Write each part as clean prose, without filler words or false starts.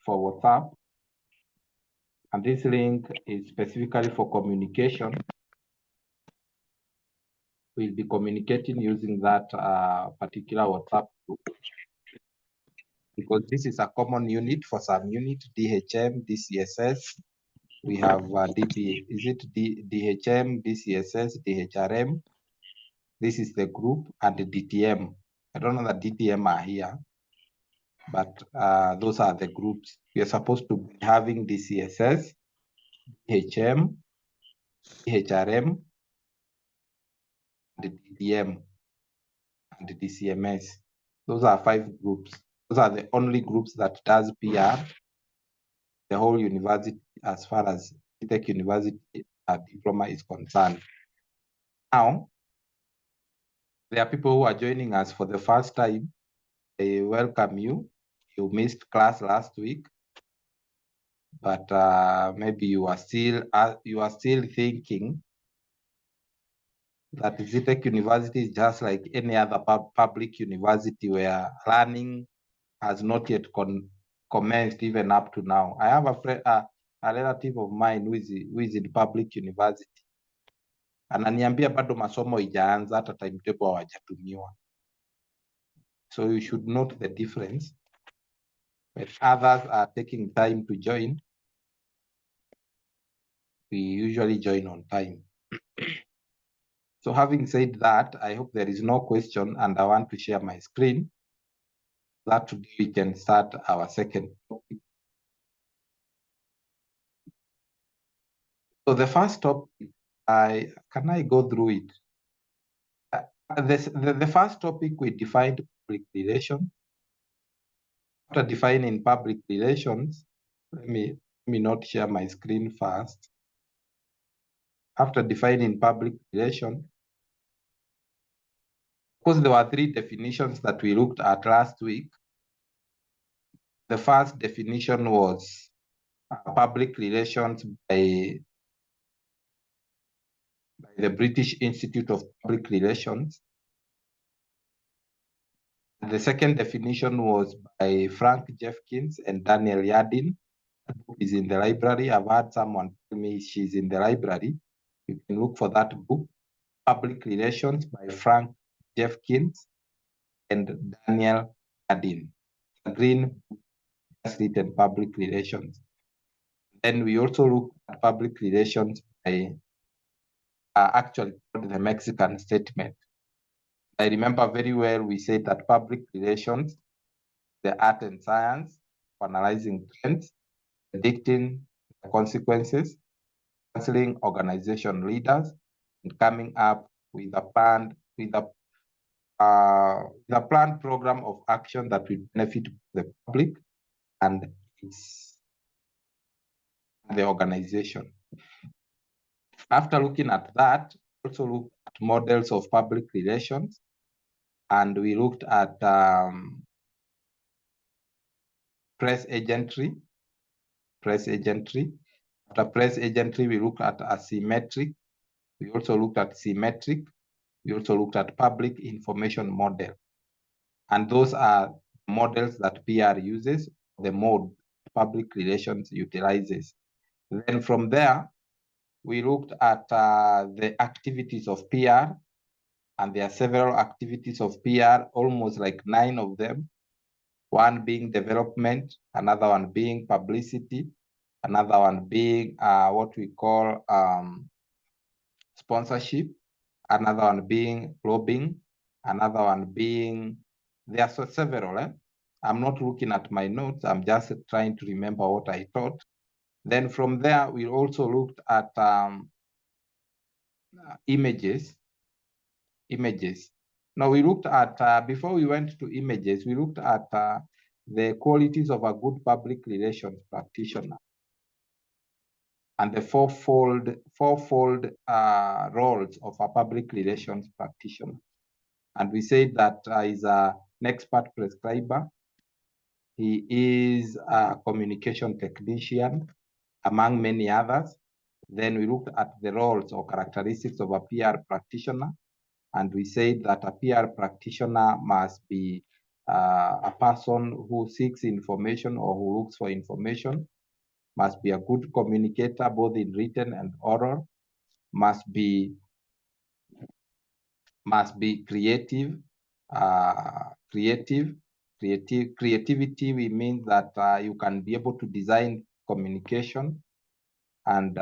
for WhatsApp. And this link is specifically for communication. We'll be communicating using that particular WhatsApp group, because this is a common unit for some unit, DHM, DCSS. We have DHM, DCSS, DHRM. This is the group, and the DTM. I don't know that DTM are here, but those are the groups. We are supposed to be having DCSS, DHM, DHRM, the DTM, and the DCMS. Those are 5 groups. Those are the only groups that does PR, the whole university, as far as Tech University diploma is concerned. Now, there are people who are joining us for the first time. I welcome you. You missed class last week, but maybe you are still thinking that Tech University is just like any other public university where learning has not yet commenced even up to now. I have a friend, a relative of mine who is in public university. Ananiambia bado masomo ijaanza, hata timetable hawajatumiwa. So you should note the difference. When others are taking time to join, we usually join on time. So having said that, I hope there is no question, and I want to share my screen. That today we can start our second topic. So the first topic, can I go through it? The first topic, we defined public relations. After defining public relations, let me not share my screen first. After defining public relations, because there were 3 definitions that we looked at last week. The first definition was public relations by the British Institute of Public Relations. The second definition was by Frank Jeffkins and Daniel Yadin. The book is in the library. I've had someone tell me she's in the library. You can look for that book, Public Relations by Frank Jeffkins and Daniel Yadin. A green has written Public Relations. Then we also looked at public relations by actually called the Mexican Statement. I remember very well we said that public relations, the art and science of analyzing trends, predicting the consequences, counseling organization leaders, and coming up with a planned program of action that will benefit the public and the organization. After looking at that, we also looked at models of public relations, and we looked at press agentry. After press agentry, we looked at asymmetric. We also looked at symmetric. We also looked at public information model. And those are models that PR uses, the mode public relations utilizes. Then from there, we looked at the activities of PR, and there are several activities of PR, almost like 9 of them. One being development, another one being publicity, another one being what we call sponsorship, another one being lobbying, another one being, there are several. I'm not looking at my notes, I'm just trying to remember what I taught. Then from there, we also looked at images. Now we looked at, before we went to images, we looked at the qualities of a good public relations practitioner and the fourfold roles of a public relations practitioner. And we said that is an expert prescriber. He is a communication technician, among many others. Then we looked at the roles or characteristics of a PR practitioner. And we said that a PR practitioner must be A person who seeks information or who looks for information must be a good communicator, both in written and oral, must be creative. Creativity, we mean that you can be able to design communication and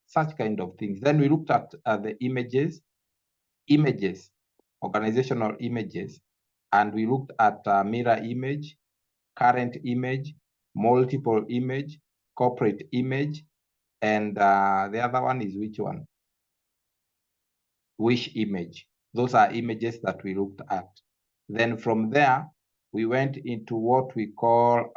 such kind of things. Then we looked at the images, organizational images, and we looked at mirror image, current image, multiple image, corporate image, and the other one is which one? Wish image. Those are images that we looked at. Then from there, we went into what we call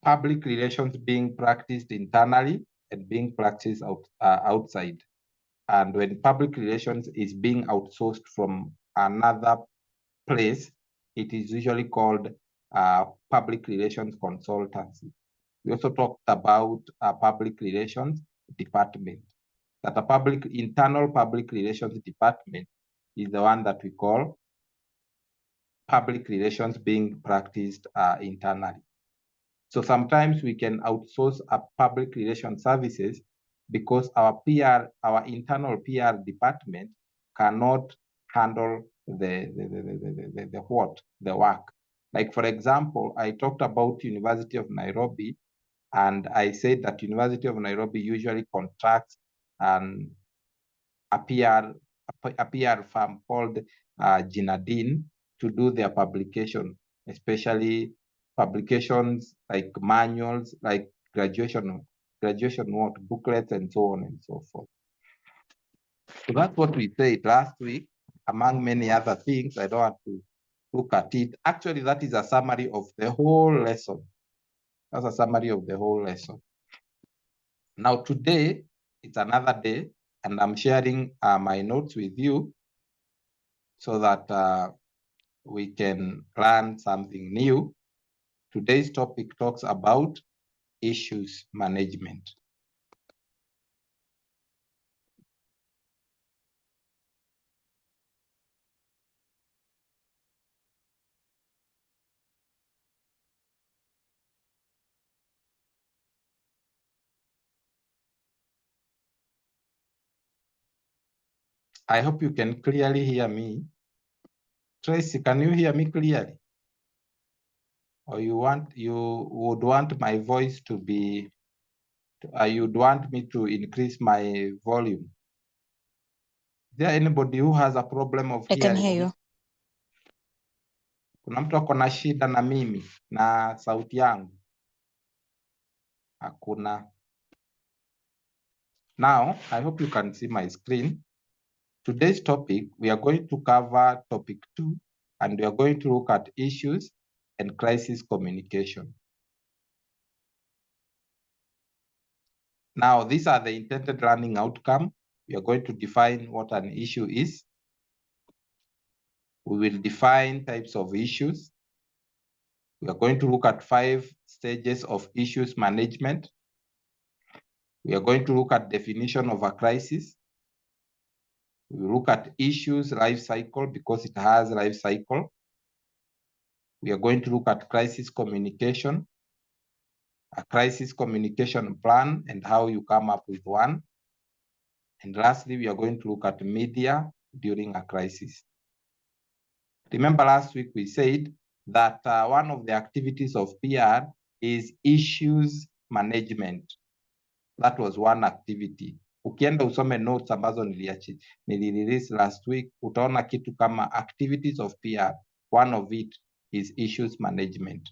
public relations being practiced internally and being practiced outside. And when public relations is being outsourced from another place, it is usually called public relations consultancy. We also talked about a public relations department. That a internal public relations department is the one that we call public relations being practiced internally. So sometimes we can outsource our public relations services because our internal PR department cannot handle the work. Like for example, I talked about University of Nairobi, and I said that University of Nairobi usually contracts a PR firm called Jinadin to do their publication, especially publications like manuals, like graduation note, booklets, and so on and so forth. So that's what we said last week, among many other things. I don't want to look at it. Actually, that is a summary of the whole lesson. That's a summary of the whole lesson. Now today, it's another day, and I'm sharing my notes with you so that we can learn something new. Today's topic talks about issues management. I hope you can clearly hear me. Tracy, can you hear me clearly? Or you would want my voice to be, you'd want me to increase my volume? Is there anybody who has a problem of hearing? I can hear you. Kuna mtu ako na shida na mimi na sauti yangu? Hakuna. Now, I hope you can see my screen. Today's topic, we are going to cover topic 2, and we are going to look at issues and crisis communication. Now, these are the intended learning outcome. We are going to define what an issue is. We will define types of issues. We are going to look at 5 stages of issues management. We are going to look at definition of a crisis. We will look at issues life cycle because it has life cycle. We are going to look at crisis communication, a crisis communication plan and how you come up with one. And lastly, we are going to look at media during a crisis. Remember last week we said that one of the activities of PR is issues management. That was one activity. Ukienda usome notes ambazo nilirelease last week, utaona kitu kama activities of PR. One of it is issues management.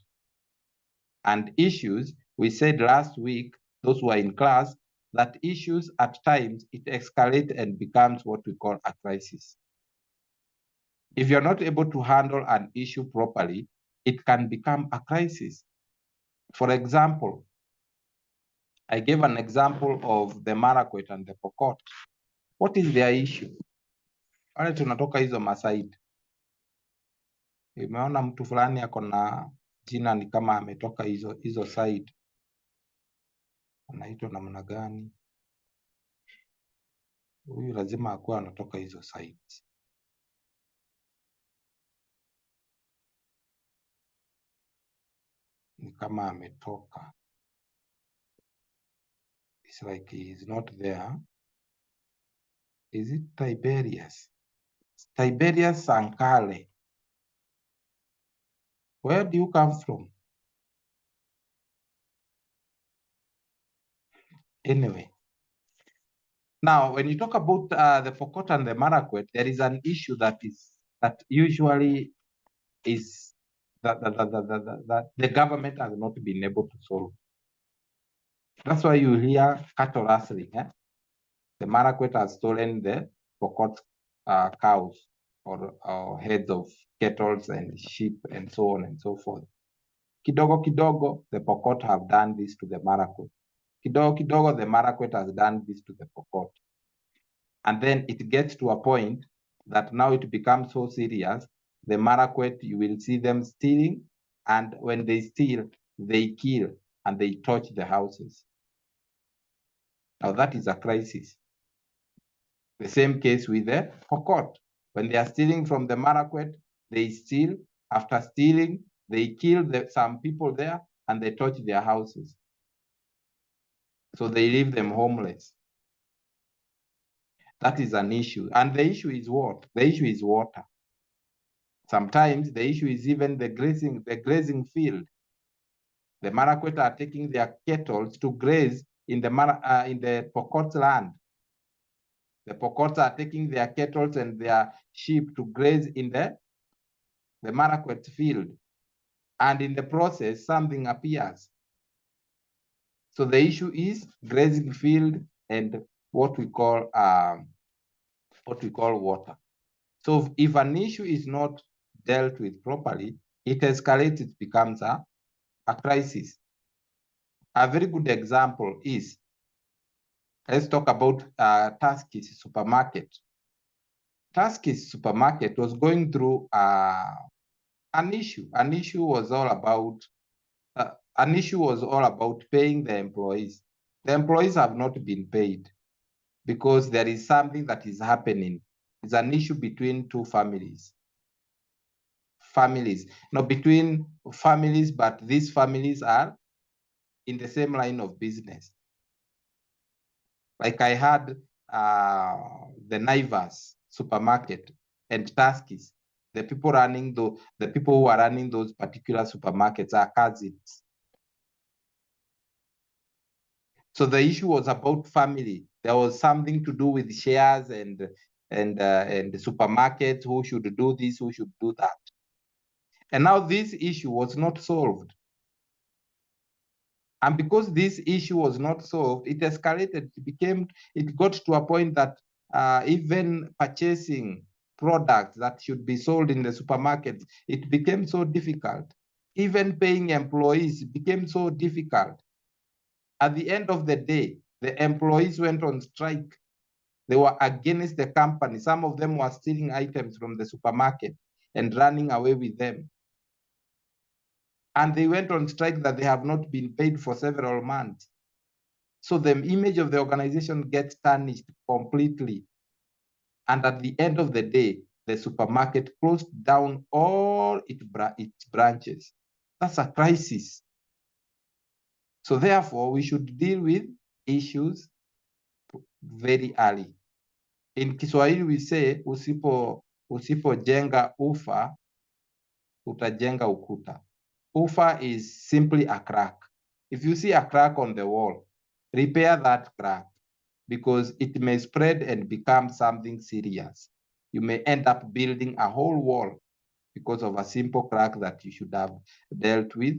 And issues, we said last week, those who are in class, that issues at times, it escalates and becomes what we call a crisis. If you're not able to handle an issue properly, it can become a crisis. For example, I gave an example of the Marakwet and the Pokot. What is their issue? Wale tunatoka hizo Masaid. Imeona mtu fulani ako na jina ni kama ametoka hizo side. Anaitwa namna gani? Huyu lazima akuwa anatoka hizo sides. kama ametoka. It's like he is not there. Is it Tiberius? Tiberius Sankale. Where do you come from? Anyway. Now, when you talk about the Pokot and the Marakwet, there is an issue that usually is that the government has not been able to solve. That's why you hear cattle rustling. The Marakwet has stolen the Pokot cows or heads of cattle and sheep and so on and so forth. Kidogo kidogo, the Pokot have done this to the Marakwet. Kidogo kidogo, the Marakwet has done this to the Pokot. And then it gets to a point that now it becomes so serious. The Marakwet, you will see them stealing, and when they steal, they kill and they torch the houses. Now that is a crisis. The same case with the Pokot. When they are stealing from the Marakwet, they steal. After stealing, they kill some people there and they torch their houses. So they leave them homeless. That is an issue. And the issue is what? The issue is water. Sometimes the issue is even the grazing field. The Marakwet are taking their cattle to graze in the Pokot land. The Pokots are taking their cattle and their sheep to graze in the Marakwet field. And in the process, something appears. So the issue is grazing field and what we call water. So if an issue is not dealt with properly, it escalates, it becomes a crisis. A very good example is, let's talk about Tuskys supermarket. Tuskys supermarket was going through an issue. An issue was all about paying the employees. The employees have not been paid because there is something that is happening. It's an issue between two families. Not between families, but these families are in the same line of business. Like I had the Naivas supermarket and Tuskys. The people who are running those particular supermarkets are cousins. So the issue was about family. There was something to do with shares and the supermarkets, who should do this, who should do that. And now this issue was not solved. And because this issue was not solved, it escalated. It got to a point that even purchasing products that should be sold in the supermarkets, it became so difficult. Even paying employees became so difficult. At the end of the day, the employees went on strike. They were against the company. Some of them were stealing items from the supermarket and running away with them. And they went on strike that they have not been paid for several months. So the image of the organization gets tarnished completely. And at the end of the day, the supermarket closed down all its branches. That's a crisis. So therefore, we should deal with issues very early. In Kiswahili we say, usipojenga ufa, utajenga ukuta. Ufa is simply a crack. If you see a crack on the wall, repair that crack, because it may spread and become something serious. You may end up building a whole wall because of a simple crack that you should have dealt with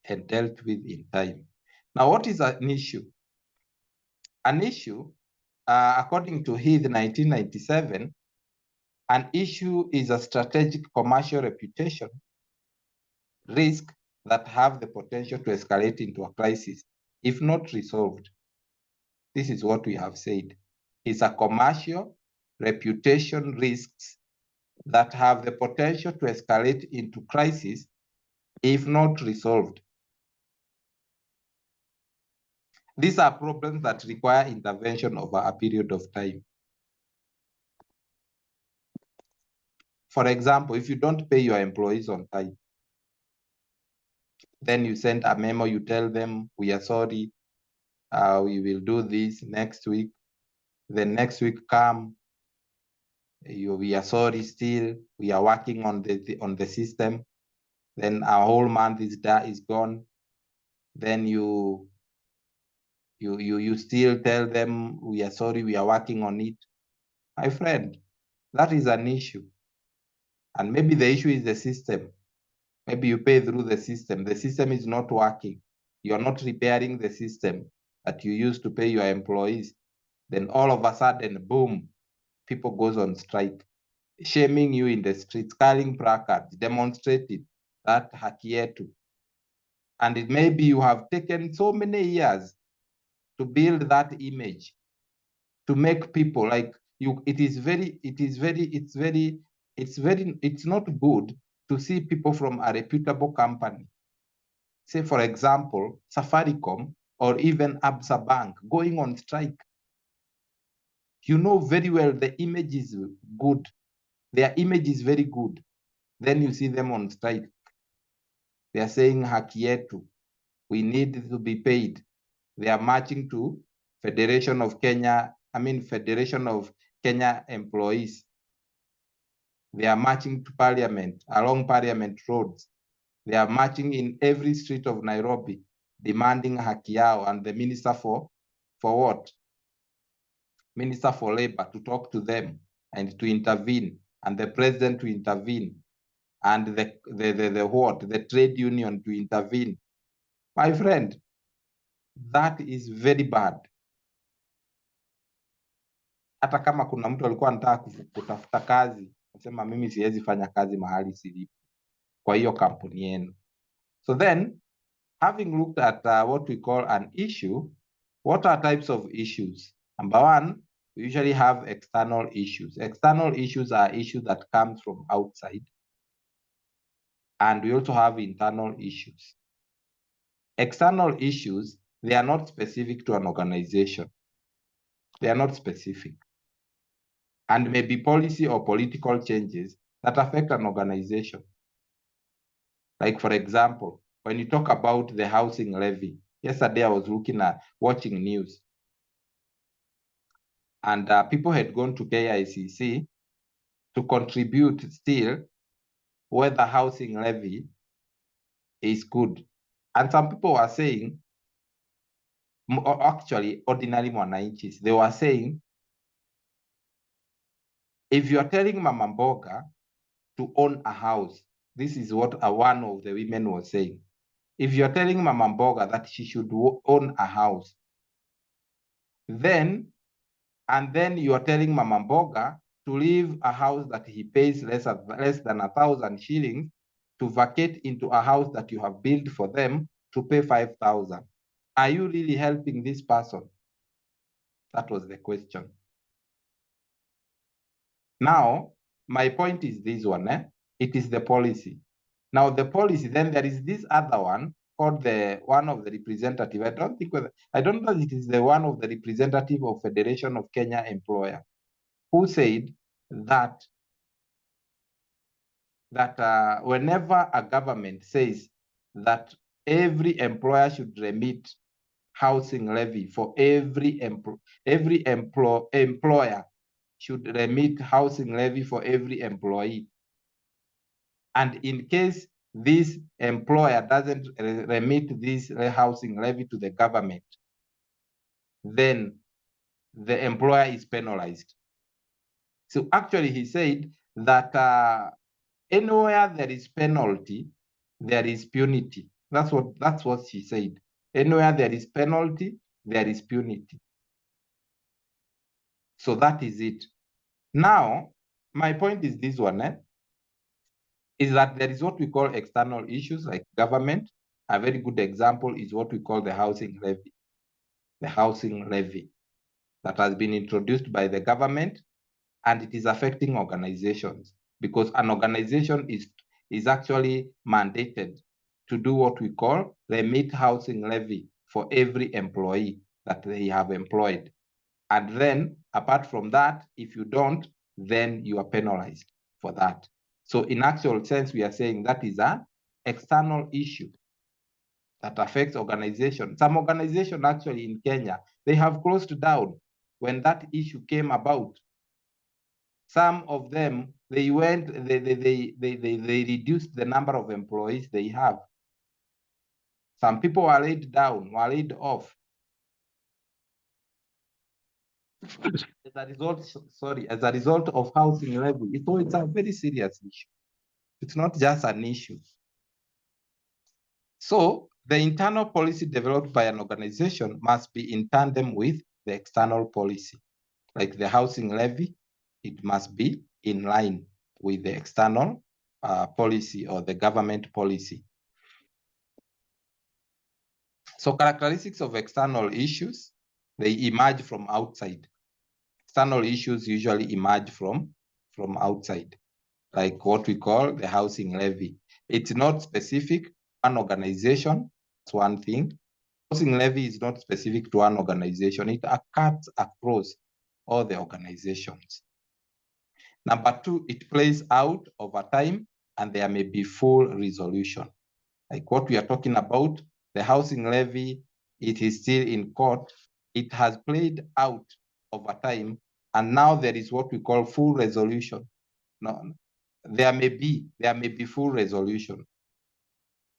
in time. Now, what is an issue? An issue, according to Heath 1997, an issue is a strategic commercial reputation risk that have the potential to escalate into a crisis if not resolved. This is what we have said. It's a commercial reputation risks that have the potential to escalate into crisis if not resolved. These are problems that require intervention over a period of time. For example, if you don't pay your employees on time, Then you send a memo, you tell them, we are sorry, we will do this next week. Then next week come, we are sorry still, we are working on the system. Then a whole month is gone. Then you still tell them, we are sorry, we are working on it. My friend, that is an issue. And maybe the issue is the system. Maybe you pay through the system. The system is not working. You're not repairing the system that you use to pay your employees. Then all of a sudden, boom, people goes on strike, shaming you in the streets, carrying placards, demonstrating that haki yetu. And it maybe you have taken so many years to build that image, to make people like you. It's not good to see people from a reputable company, say for example, Safaricom or even Absa Bank, going on strike. You know very well the image is good. Their image is very good. Then you see them on strike. They are saying haki yetu, we need to be paid. They are marching to Federation of Kenya employees. They are marching to Parliament, along Parliament roads. They are marching in every street of Nairobi, demanding haki yao, and the minister for what? Minister for Labor to talk to them and to intervene, and the president to intervene, and the trade union to intervene. My friend, that is very bad. Hata kama kuna mtu alikuwa anataka kutafuta kazi, nasema mimi siwezi fanya kazi mahali silipo kwa hiyo kampuni yenu. So then, having looked at what we call an issue, what are types of issues? Number one, we usually have external issues. External issues are issues that come from outside. And we also have internal issues. External issues, they are not specific to an organization. They are not specific. And may be policy or political changes that affect an organization. Like for example, when you talk about the housing levy, yesterday I was watching news, and people had gone to KICC to contribute still whether housing levy is good. And some people were saying, actually ordinary mwananchis, they were saying, if you are telling Mama Mboga to own a house, this is what one of the women was saying. If you are telling Mama Mboga that she should own a house, then you are telling Mama Mboga to leave a house that he pays less than 1,000 shillings to vacate into a house that you have built for them to pay 5,000. Are you really helping this person? That was the question. Now, my point is this one, it is the policy. Now the policy, then there is this other one called one of the representative. I don't know if it is the one of the representative of Federation of Kenya Employer, who said that whenever a government says that every employer should remit housing levy for every employer should remit housing levy for every employee. And in case this employer doesn't remit this housing levy to the government, then the employer is penalized. So actually he said that anywhere there is penalty, there is punity. That's what he said. Anywhere there is penalty, there is punity. So that is it. Now, my point is this one, is that there is what we call external issues like government. A very good example is what we call the housing levy. The housing levy that has been introduced by the government, and it is affecting organizations because an organization is actually mandated to do what we call remit housing levy for every employee that they have employed. And then apart from that, if you don't, then you are penalized for that. So in actual sense, we are saying that is an external issue. that affects organization. Some organization actually in Kenya, they have closed down when that issue came about. Some of them, they reduced the number of employees they have. Some people were laid down, were laid off. As a result of housing levy. So it's a very serious issue. It's not just an issue. So the internal policy developed by an organization must be in tandem with the external policy. Like the housing levy, it must be in line with the external policy or the government policy. So characteristics of external issues, they emerge from outside. External issues usually emerge from outside, like what we call the housing levy. It's not specific to one organization, that's one thing. Housing levy is not specific to one organization. It cuts across all the organizations. Number two, it plays out over time and there may be full resolution. Like what we are talking about, the housing levy, it is still in court. It has played out over time and now there is what we call full resolution. No, there may be full resolution.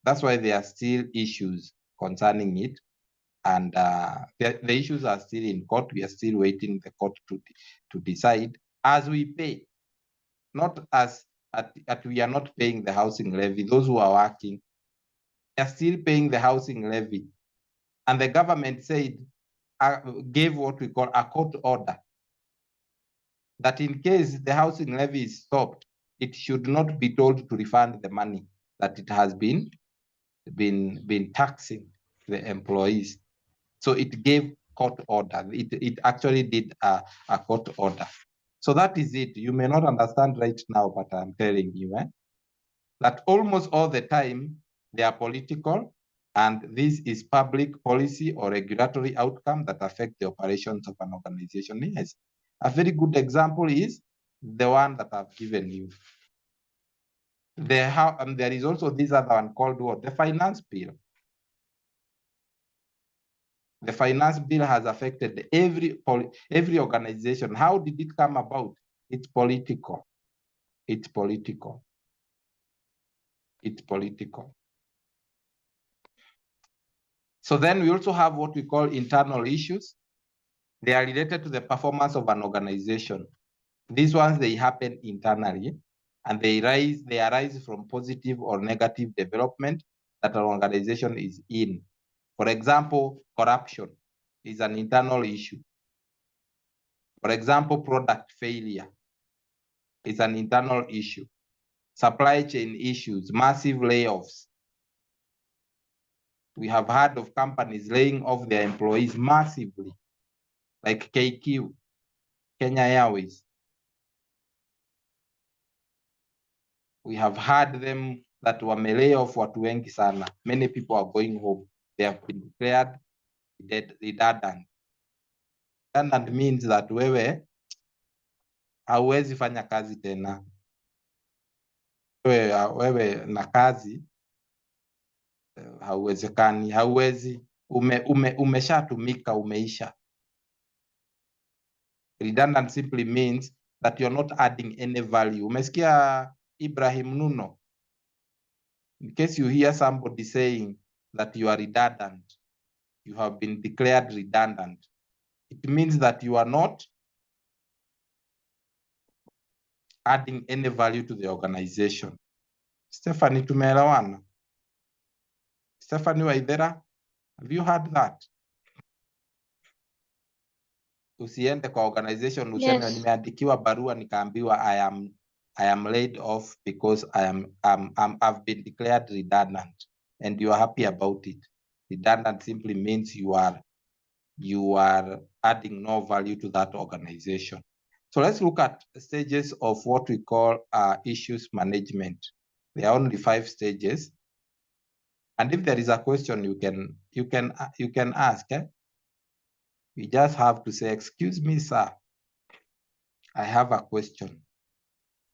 That's why there are still issues concerning it. And the issues are still in court. We are still waiting the court to decide as we pay. Not as we are not paying the housing levy. Those who are working, they are still paying the housing levy. And the government said, gave what we call a court order, that in case the housing levy is stopped, it should not be told to refund the money that it has been taxing the employees. So it gave court order. It actually did a court order. So that is it. You may not understand right now, but I'm telling you that almost all the time they are political, and this is public policy or regulatory outcome that affect the operations of an organization. Yes. A very good example is the one that I've given you. There is also this other one called what? The finance bill. The finance bill has affected every organization. How did it come about? It's political. It's political. It's political. So then we also have what we call internal issues. They are related to the performance of an organization. These ones, they happen internally and they arise from positive or negative development that an organization is in. For example, corruption is an internal issue. For example, product failure is an internal issue. Supply chain issues, massive layoffs. We have heard of companies laying off their employees massively, like KQ, Kenya Airways. We have heard them that wamelay off watu wengi sana. Many people are going home. They have been declared redundant. Redundant means that wewe hauwezi fanya kazi tena. Wewe na kazi hauwezekani, hauwezi, umeshatumika, umeisha. Redundant simply means that you're not adding any value. Umesikia Ibrahim Nuno? In case you hear somebody saying that you are redundant, you have been declared redundant, it means that you are not adding any value to the organization. Stephanie, tumeelewana? Stephanie Waithera, have you heard that? Usiende kwa organization useme nimeandikiwa barua nikaambiwa I am laid off because I've been declared redundant and you are happy about it. Redundant simply means you are adding no value to that organization. So let's look at stages of what we call issues management. There are only 5 stages. And if there is a question, you can ask. You just have to say, excuse me, sir, I have a question.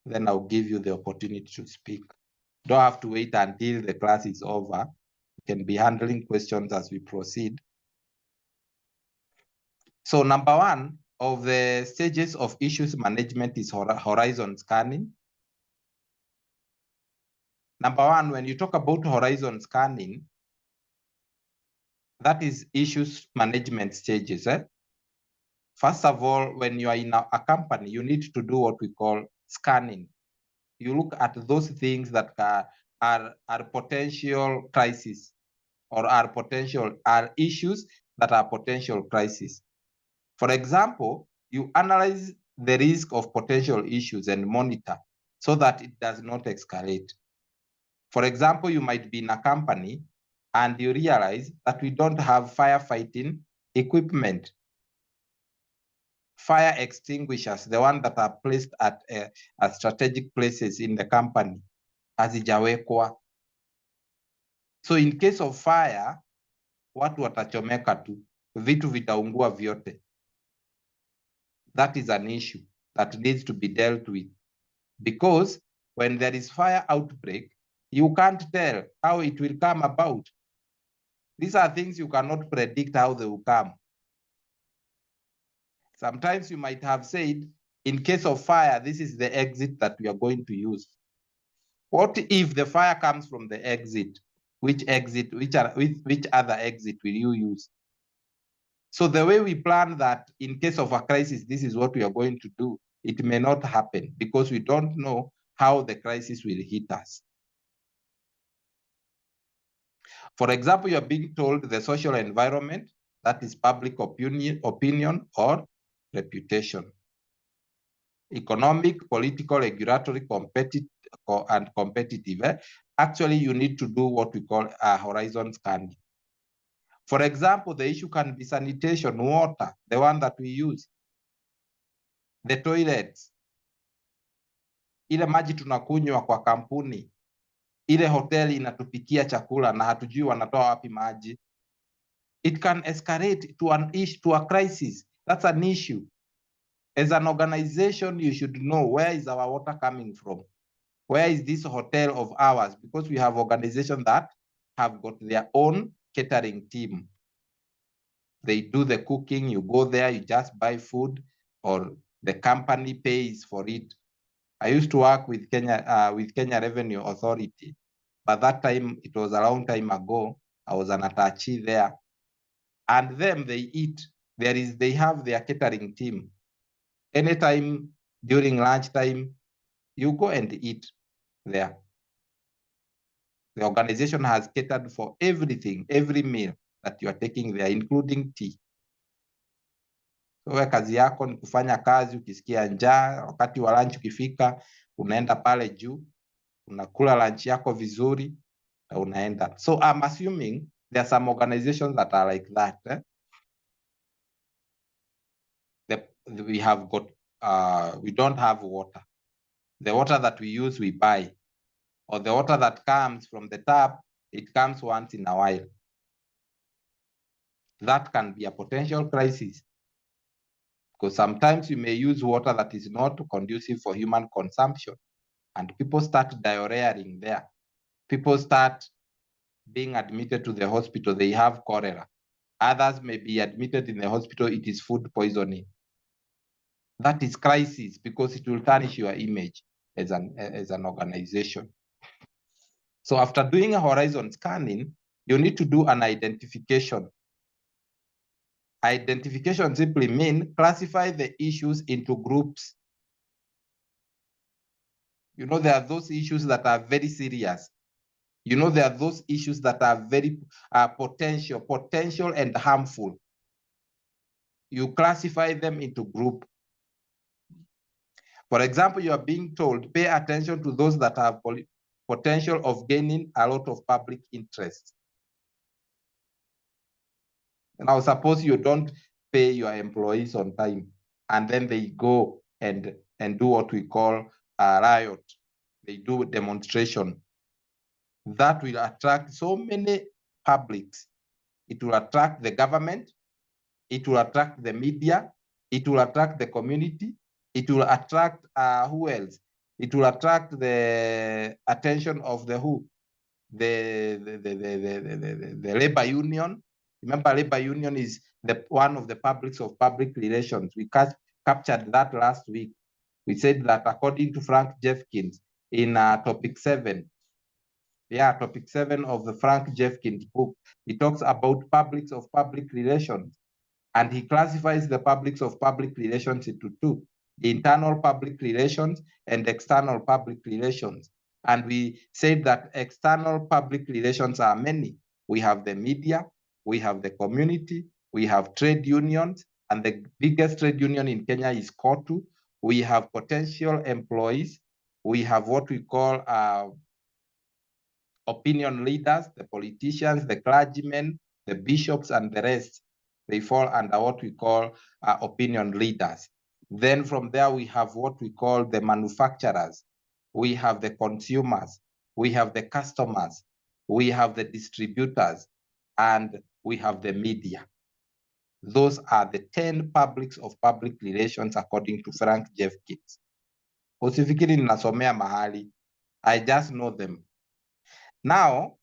Then I'll give you the opportunity to speak. Don't have to wait until the class is over. You can be handling questions as we proceed. So number one of the stages of issues management is horizon scanning. Number one, when you talk about horizon scanning, that is issues management stages. First of all, when you are in a company, you need to do what we call scanning. You look at those things that are potential crises or are issues that are potential crises. For example, you analyze the risk of potential issues and monitor so that it does not escalate. For example, you might be in a company and you realize that we don't have firefighting equipment, fire extinguishers, the one that are placed at strategic places in the company, hazijawekwa. So in case of fire, watu watachomeka tu, vitu vitaungua vyote. That is an issue that needs to be dealt with, because when there is fire outbreak, you can't tell how it will come about. These are things you cannot predict how they will come. Sometimes you might have said, in case of fire, this is the exit that we are going to use. What if the fire comes from the exit? Which other exit will you use? So the way we plan that in case of a crisis, this is what we are going to do, it may not happen because we don't know how the crisis will hit us. For example, you're being told the social environment, that is public opinion or reputation. Economic, political, regulatory, competitive. Actually, you need to do what we call a horizon scanning. For example, the issue can be sanitation, water, the one that we use, the toilets, ile maji tunakunywa kwa kampuni, ile hoteli inatupikia chakula na hatujui wanatoa wapi maji. It can escalate to a crisis. That's an issue. As an organization, you should know, where is our water coming from? Where is this hotel of ours? Because we have organizations that have got their own catering team. They do the cooking, you go there, you just buy food, or the company pays for it. I used to work with Kenya Revenue Authority, but that time, it was a long time ago, I was an attaché there. And them, they eat. They have their catering team. Anytime during lunchtime, you go and eat there. The organization has catered for everything, every meal that you are taking there, including tea. So kazi yako ni kufanya kazi, ukisikia njaa, wakati wa lunch ukifika, unaenda pale juu, unakula lunch yako vizuri, na unaenda. So I'm assuming there are some organizations that are like that. We don't have water. The water that we use, we buy. Or the water that comes from the tap, it comes once in a while. That can be a potential crisis, because sometimes you may use water that is not conducive for human consumption, and people start diarrheaing there. People start being admitted to the hospital, they have cholera. Others may be admitted in the hospital, it is food poisoning. That is crisis, because it will tarnish your image as an organization. So after doing a horizon scanning, you need to do an identification. Identification simply means classify the issues into groups. You know, there are those issues that are very serious. You know, there are those issues that are very potential and harmful. You classify them into groups. For example, you are being told, pay attention to those that have potential of gaining a lot of public interest. Now, suppose you don't pay your employees on time, and then they go and do what we call a riot. They do demonstration. That will attract so many publics. It will attract the government. It will attract the media. It will attract the community. It will attract who else? It will attract the attention of the who? the labor union. Remember, labor union is one of the publics of public relations. We captured that last week. We said that according to Frank Jeffkins in topic 7, topic 7 of the Frank Jeffkins book, he talks about publics of public relations, and he classifies the publics of public relations into two: internal public relations and external public relations. And we said that external public relations are many. We have the media, we have the community, we have trade unions, and the biggest trade union in Kenya is KOTU. We have potential employees. We have what we call opinion leaders, the politicians, the clergymen, the bishops, and the rest. They fall under what we call opinion leaders. Then from there, we have what we call the manufacturers. We have the consumers. We have the customers. We have the distributors. And we have the media. Those are the 10 publics of public relations according to Frank Jeffkins. Usifikiri ninasomea mahali. I just know them. Now,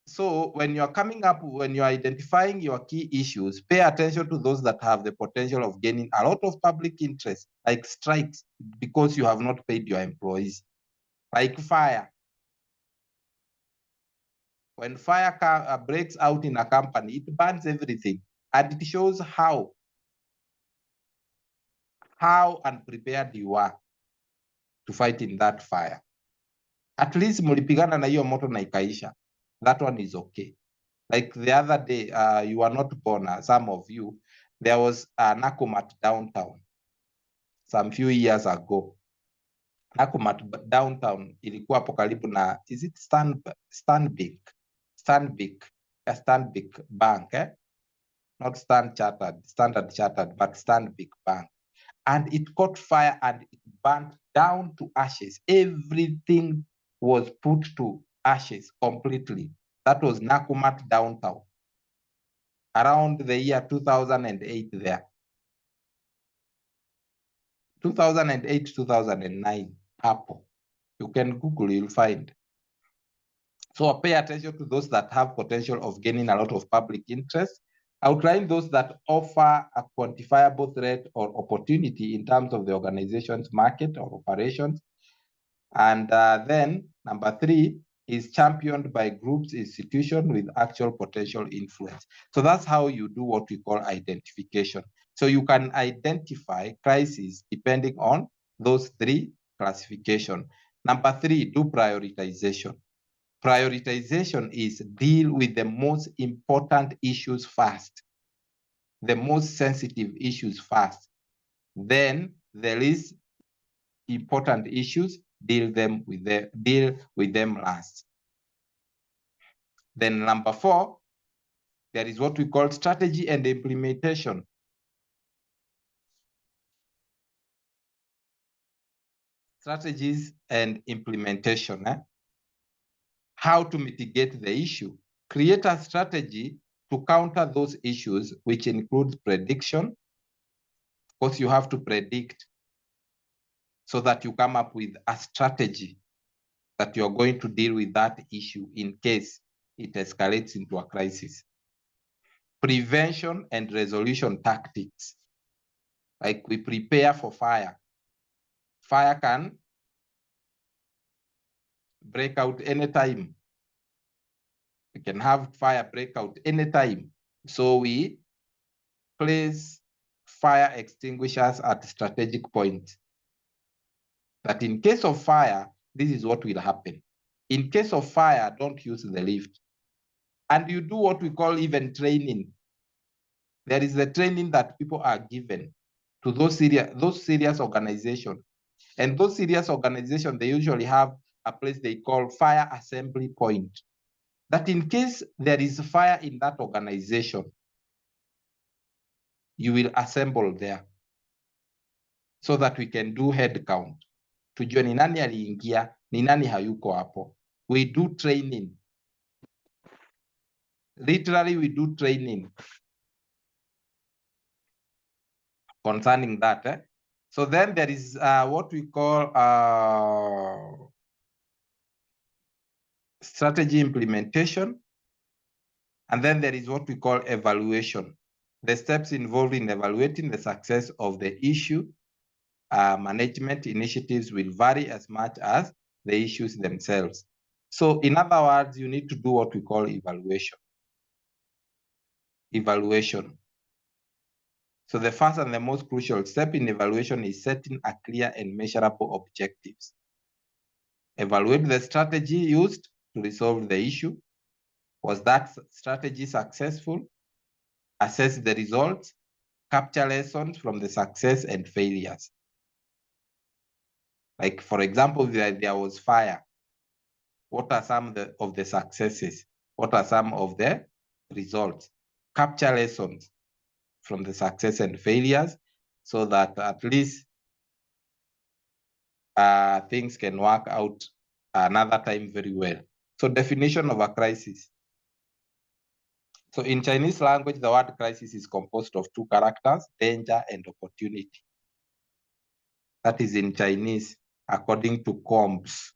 so when you're coming up, when you're identifying your key issues, pay attention to those that have the potential of gaining a lot of public interest, like strikes, because you have not paid your employees, like fire. When fire breaks out in a company, it burns everything, and it shows how unprepared you are to fight in that fire. At least mulipigana na hiyo moto na ikaisha. That one is okay. Like the other day, you were not born, some of you, there was a Nakumatt downtown some few years ago. Nakumatt downtown ilikuwa hapo karibu na, is it Stanbic Bank, not Standard Chartered, but Stanbic Bank. And it caught fire and it burnt down to ashes. Everything was put to ashes completely. That was Nakumatt downtown, around the year 2008 there. 2008, 2009, hapo. You can Google, you'll find. So pay attention to those that have potential of gaining a lot of public interest. Outline those that offer a quantifiable threat or opportunity in terms of the organization's market or operations. And then number 3 is championed by groups, institutions with actual potential influence. So that's how you do what we call identification. So you can identify crises depending on those 3 classifications. Number 3, do prioritization. Prioritization is deal with the most important issues first, the most sensitive issues first. Then there is important issues, deal with them last. Then number 4, there is what we call strategy and implementation. Strategies and implementation. How to mitigate the issue. Create a strategy to counter those issues, which includes prediction. Of course, you have to predict so that you come up with a strategy that you're going to deal with that issue in case it escalates into a crisis. Prevention and resolution tactics. Like we prepare for fire. Fire can break out anytime. We can have fire break out anytime. So we place fire extinguishers at strategic points. That in case of fire, this is what will happen. In case of fire, don't use the lift. And you do what we call even training. There is the training that people are given to those serious organizations. And those serious organizations, they usually have a place they call fire assembly point. That in case there is fire in that organization, you will assemble there so that we can do head count. Tujue ni nani aliingia, ni nani hayuko hapo. We do training. Literally, we do training concerning that. So then there is what we call strategy implementation, and then there is what we call evaluation. The steps involved in evaluating the success of the issue management initiatives will vary as much as the issues themselves. So in other words, you need to do what we call evaluation. Evaluation. So the first and the most crucial step in evaluation is setting a clear and measurable objectives. Evaluate the strategy used to resolve the issue. Was that strategy successful? Assess the results, capture lessons from the success and failures. Like, for example, there was fire. What are some of the successes? What are some of the results? Capture lessons from the success and failures so that at least things can work out another time very well. So definition of a crisis. So in Chinese language, the word crisis is composed of two characters, danger and opportunity. That is in Chinese, according to Combs.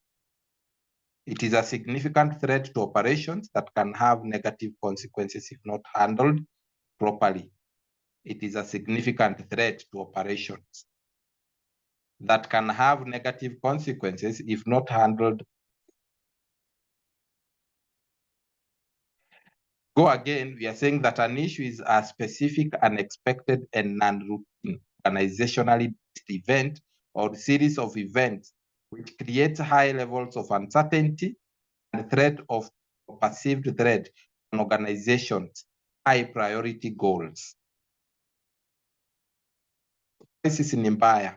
It is a significant threat to operations that can have negative consequences if not handled properly. It is a significant threat to operations that can have negative consequences if not handled. Go again, we are saying that an issue is a specific, unexpected, and non-routine organizationally based event or series of events which creates high levels of uncertainty and threat of perceived threat on organizations' high priority goals. Crisis in Mbaya.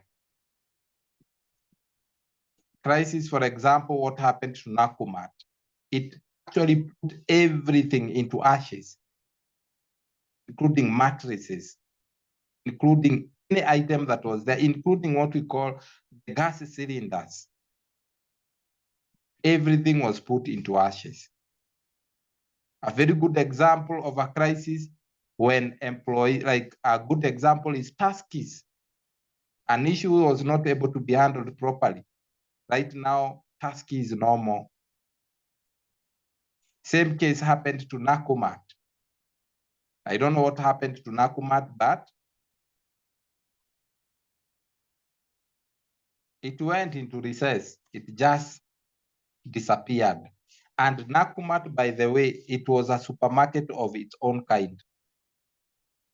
Crisis, for example, what happened to Nakumat? It actually put everything into ashes, including mattresses, including any item that was there, including what we call the gas cylinders. Everything was put into ashes. A very good example of a crisis when like a good example is Tuskys. An issue was not able to be handled properly. Right now, Tuskys is normal. Same case happened to Nakumat. I don't know what happened to Nakumat, but it went into recess. It just disappeared. And Nakumat, by the way, it was a supermarket of its own kind.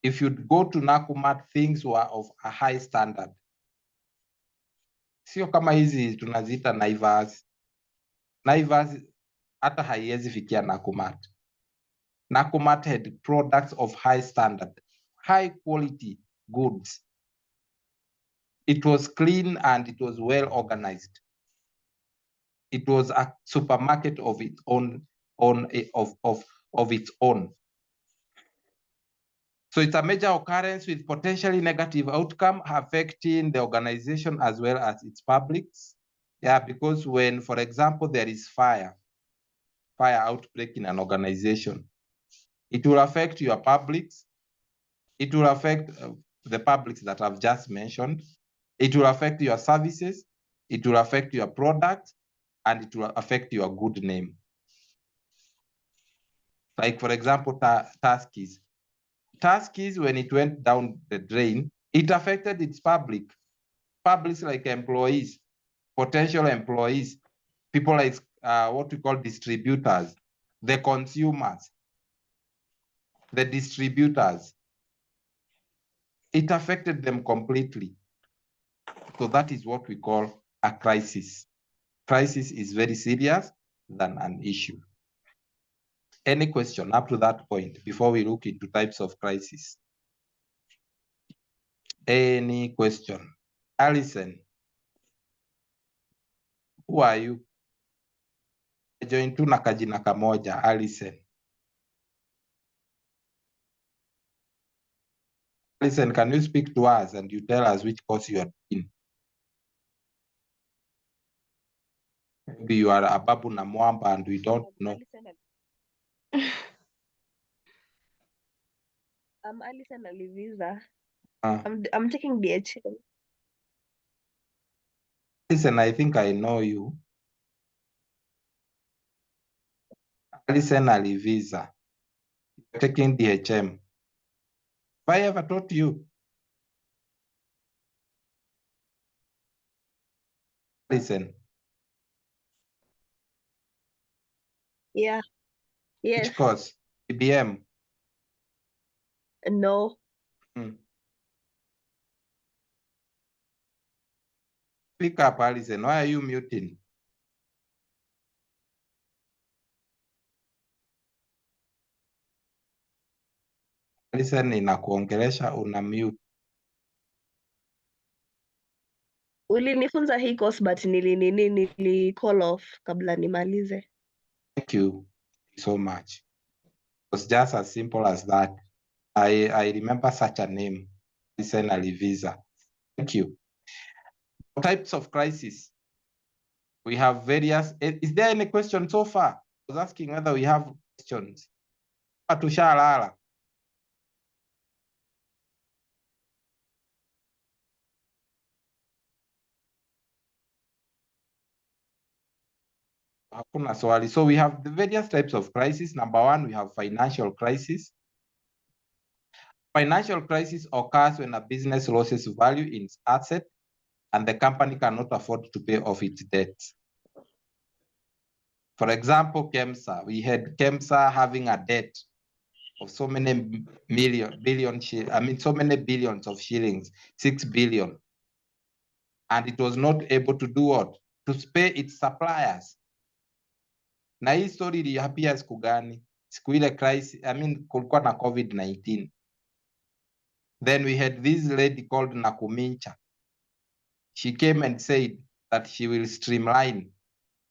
If you'd go to Nakumat, things were of a high standard. Sio kama hizi tunaziita Naivas. Naivas hata haiwezi fikia Nakumat. Nakumat had products of high standard, high quality goods. It was clean and it was well organized. It was a supermarket of its own, of its own. So it's a major occurrence with potentially negative outcome affecting the organization as well as its publics. Yeah, because when, for example, there is fire outbreak in an organization, it will affect your publics. It will affect the publics that I've just mentioned. It will affect your services. It will affect your product, and it will affect your good name. Like, for example, Tuskys. Tuskys, when it went down the drain, it affected its publics like employees, potential employees, people like what we call distributors, the consumers, the distributors. It affected them completely. So that is what we call a crisis. Crisis is very serious than an issue. Any question up to that point before we look into types of crisis? Any question? Alison, who are you? Join tu na kajina kamoja, Alison. Alison, can you speak to us and you tell us which course you are in? Maybe you are a Babu na Mwamba and we don't know. I'm Alison Aliviza. I'm taking DHL. Alison, I think I know you. Alison Aliviza. You're taking DHM. Have I ever taught you? Listen. Yeah. Yes. Which course? IBM? No. Speak up, Alison. Why are you muting? Alison, inakuongelesha una mute. Ulinifunza hii course but nili call off kabla nimalize. Thank you so much. It was just as simple as that. I remember such a name, Alison Aliviza. Thank you. Types of crisis. We have various. Is there any question so far? I was asking whether we have questions. Tushalala. Hakuna swali. So we have the various types of crisis. Number one, we have financial crisis. Financial crisis occurs when a business loses value in its asset and the company cannot afford to pay off its debts. For example, KEMSA, we had KEMSA having a debt of so many so many billions of shillings, 6 billion. And it was not able to do what? To pay its suppliers. Na hii story ilihapia siku gani? Siku ile crisis, kulikuwa na COVID-19. Then we had this lady called Nakumincha. She came and said that she will streamline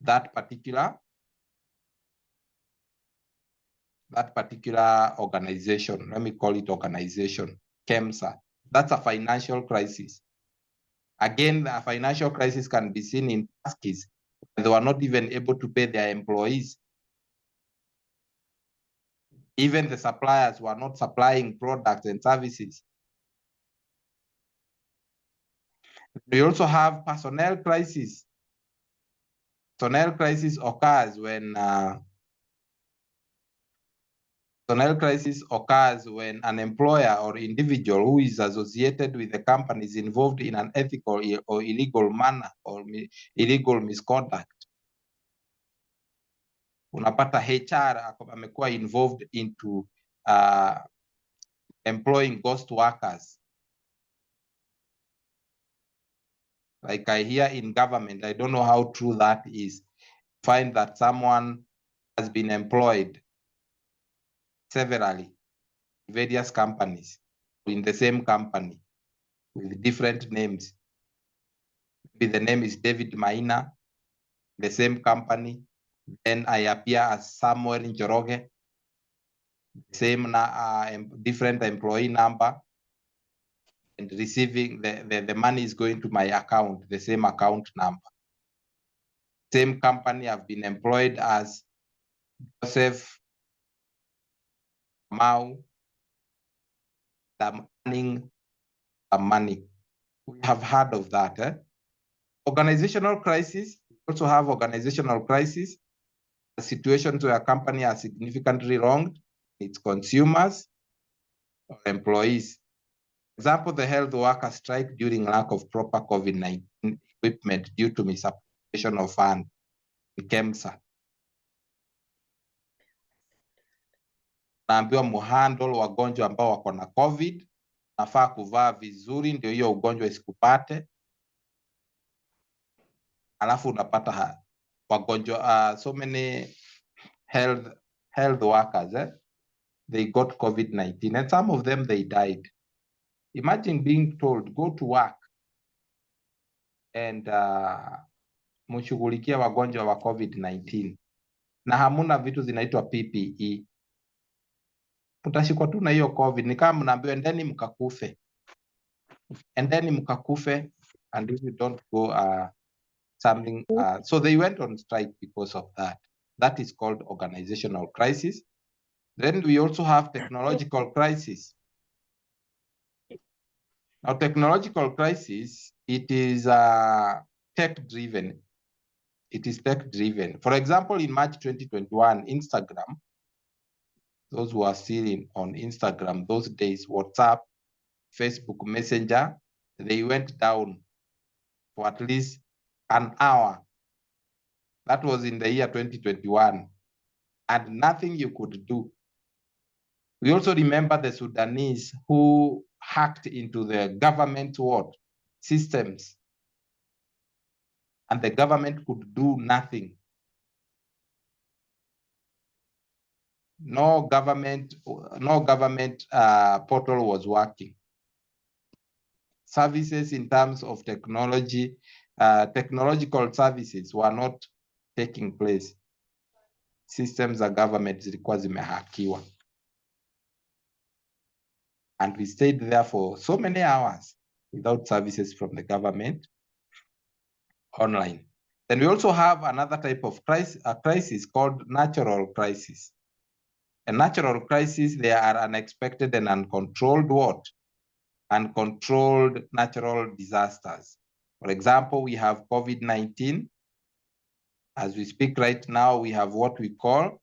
that particular organization. Let me call it organization, KEMSA. That's a financial crisis. Again, the financial crisis can be seen in Tuskys. They were not even able to pay their employees. Even the suppliers were not supplying products and services. We also have personnel crisis. Personnel crisis occurs when an employer or individual who is associated with the company is involved in an ethical or illegal manner or illegal misconduct. Unapata HR amekuwa involved into employing ghost workers. Like I hear in government, I don't know how true that is. Find that someone has been employed severally, various companies in the same company with different names. Maybe the name is David Maina, the same company. Then I appear as Samuel Njoroge, same different employee number, and receiving the money is going to my account, the same account number. Same company, I've been employed as Joseph Mau, I'm earning money. We have heard of that. Organizational crisis, we also have organizational crisis, situations where a company has significantly wronged its consumers or employees. Example, the health workers strike during lack of proper COVID-19 equipment due to misappropriation of funds in KEMSA. Naambiwa muhandle wagonjwa ambao wako na COVID, nafaa kuvaa vizuri ndio hiyo ugonjwa isikupate. Alafu unapata wagonjwa so many health workers they got COVID-19 and some of them they died. Imagine being told go to work and mshughulikia wagonjwa wa COVID-19 na hamuna vitu zinaitwa PPE. Utashikwa tu na hiyo COVID, ni kama mnaambiwa endeni mkakufe. Endeni mkakufe, and if you don't go so they went on strike because of that. That is called organizational crisis. Then we also have technological crisis. Now, technological crisis, it is tech-driven. It is tech-driven. For example, in March 2021, Instagram, those who are still on Instagram, those days, WhatsApp, Facebook Messenger, they went down for at least an hour. That was in the year 2021, and nothing you could do. We also remember the Sudanese who hacked into the government systems, and the government could do nothing. No government portal was working. Services in terms of technology, technological services were not taking place. Systems za government zilikuwa zimehakiwa. And we stayed there for so many hours without services from the government online. Then we also have another type of crisis called natural crisis. A natural crisis, they are unexpected and uncontrolled uncontrolled natural disasters. For example, we have COVID-19. As we speak right now, we have what we call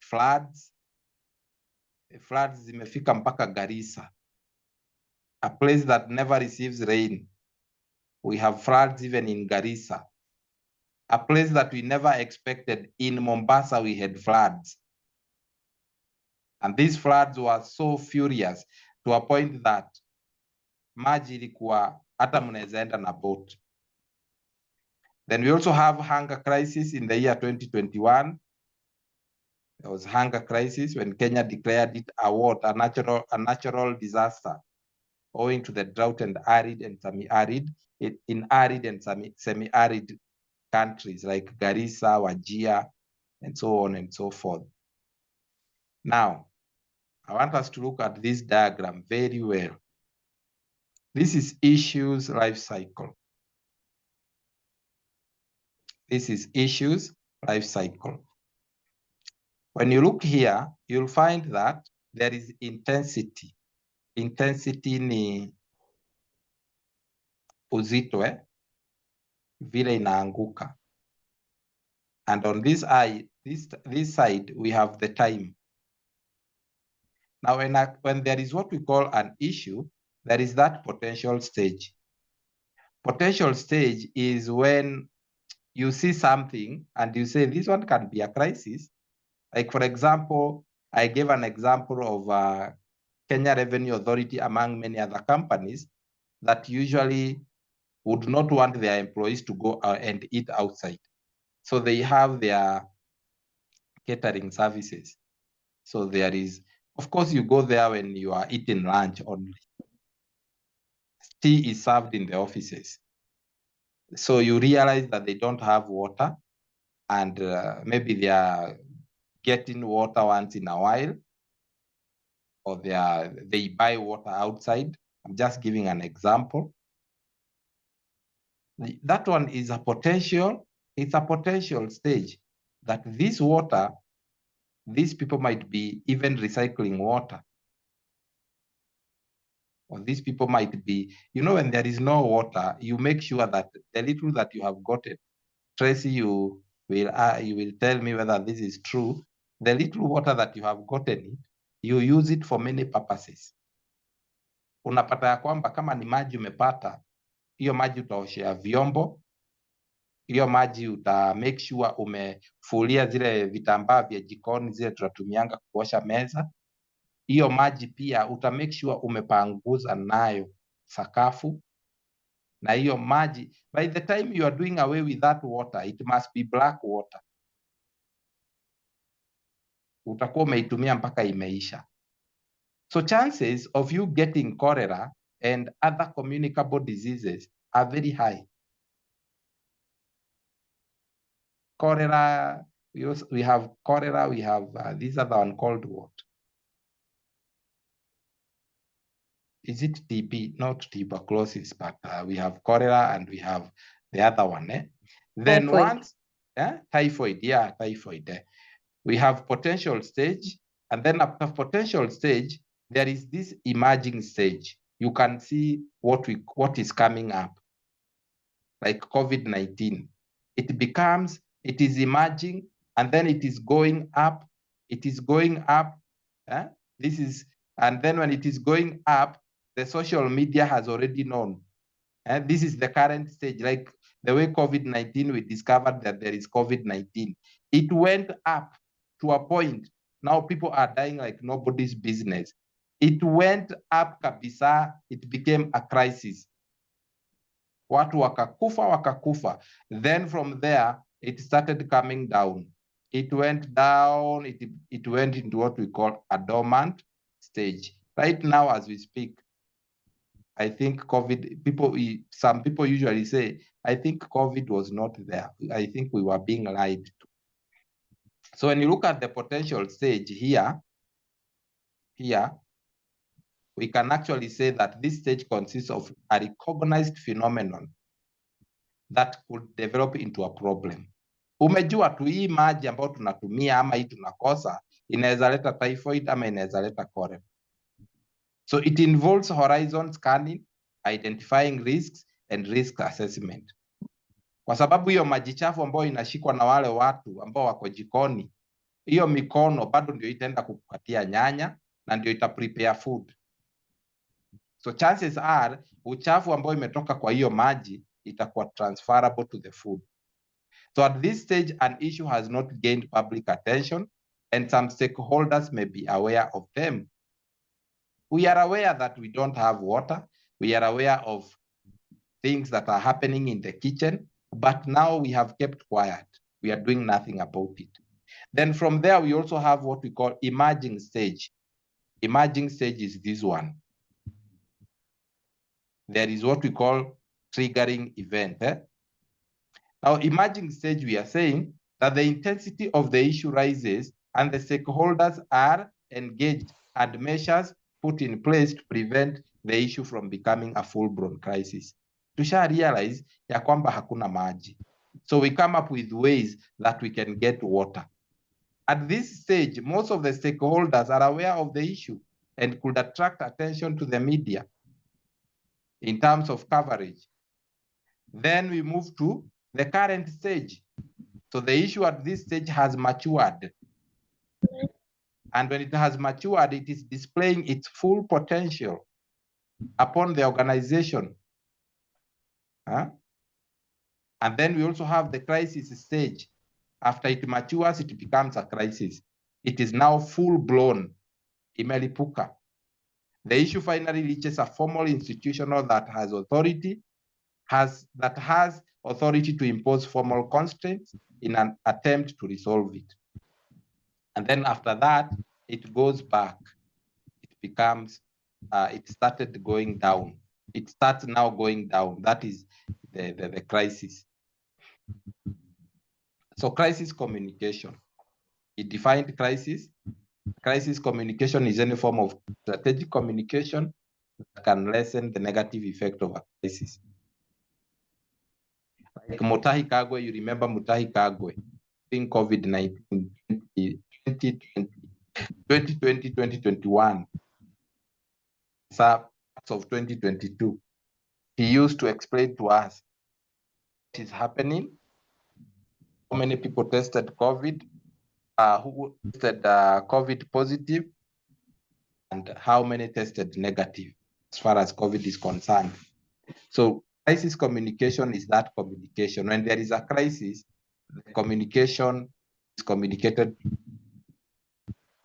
floods. Floods zimefika mpaka Garissa, a place that never receives rain. We have floods even in Garissa. A place that we never expected. In Mombasa, we had floods. And these floods were so furious to a point that maji ilikuwa hata mnaweza enda na boat. Then we also have hunger crisis in the year 2021. There was hunger crisis when Kenya declared it a natural disaster owing to the drought and arid and semi-arid, in arid and semi-arid countries like Garissa, Wajir, and so on and so forth. Now, I want us to look at this diagram very well. This is issues life cycle. This is issues life cycle. When you look here, you'll find that there is intensity. Intensity ni uzito, vile inaanguka. And on this side, we have the time. Now, when there is what we call an issue, there is that potential stage. Potential stage is when you see something and you say, this one can be a crisis. Like, for example, I gave an example of Kenya Revenue Authority among many other companies that usually would not want their employees to go and eat outside. So they have their catering services. So there is, of course, you go there when you are eating lunch only. Tea is served in the offices. So you realize that they don't have water, and maybe they are getting water once in a while, or they buy water outside. I'm just giving an example. That one is a potential, it's a potential stage that this water, these people might be even recycling water. Or these people might be, when there is no water, you make sure that the little that you have gotten, Tracy, you will tell me whether this is true. The little water that you have gotten, you use it for many purposes. Unapata ya kwamba kama ni maji umepata, hiyo maji utaoshea vyombo, hiyo maji uta make sure umefulia zile vitambaa vya jikoni zile tunatumianga kuosha meza. Hiyo maji pia uta make sure umepanguza nayo sakafu. Na hiyo maji, by the time you are doing away with that water, it must be black water. Utakuwa umeitumia mpaka imeisha. So chances of you getting cholera and other communicable diseases are very high. Cholera, we have cholera, we have this other one called what? Is it TB? Not tuberculosis, but we have cholera and we have the other one. Then Typhoid. Typhoid, yeah, typhoid. We have potential stage, and then after potential stage, there is this emerging stage. You can see what is coming up. like COVID-19. It is emerging, and then it is going up. It is going up. And then when it is going up, the social media has already known. This is the current stage, like the way COVID-19, we discovered that there is COVID-19. It went up to a point. Now people are dying like nobody's business. It went up kabisa. It became a crisis. Watu wakakufa. Then from there, it started coming down. It went down. It went into what we call a dormant stage. Right now, as we speak, I think some people usually say, I think COVID was not there. I think we were being lied to. So when you look at the potential stage here, we can actually say that this stage consists of a recognized phenomenon that could develop into a problem. Umejua tu hii maji ambayo tunatumia ama hii tunakosa inaweza leta typhoid ama inaweza leta cholera. So it involves horizon scanning, identifying risks and risk assessment. Kwa sababu hiyo maji chafu ambayo inashikwa na wale watu ambao wako jikoni, hiyo mikono bado ndio itaenda kukukatia nyanya na ndio ita prepare food. So chances are uchafu ambao imetoka kwa hiyo maji itakuwa transferable to the food. So at this stage, an issue has not gained public attention and some stakeholders may be aware of them. We are aware that we don't have water. We are aware of things that are happening in the kitchen, but now we have kept quiet. We are doing nothing about it. Then from there, we also have what we call emerging stage. Emerging stage is this one. There is what we call triggering event. Now, emerging stage, we are saying that the intensity of the issue rises and the stakeholders are engaged and measures put in place to prevent the issue from becoming a full-blown crisis. Tusha realize ya kwamba hakuna maji. So we come up with ways that we can get water. At this stage, most of the stakeholders are aware of the issue and could attract attention to the media in terms of coverage. Then we move to the current stage. So the issue at this stage has matured. And when it has matured, it is displaying its full potential upon the organization. And then we also have the crisis stage. After it matures, it becomes a crisis. It is now full-blown, imelipuka. The issue finally reaches a formal institutional that has authority, that has authority to impose formal constraints in an attempt to resolve it. And then after that, it goes back. It becomes, it started going down. It starts now going down. That is the crisis. So crisis communication. It defined crisis. Crisis communication is any form of strategic communication that can lessen the negative effect of a crisis. Like Mutahi Kagwe, you remember Mutahi Kagwe in COVID-19, 2020, 2021, parts of 2022. He used to explain to us what is happening, how many people tested COVID, who tested COVID positive, and how many tested negative as far as COVID is concerned. So crisis communication is that communication. When there is a crisis, the communication is communicated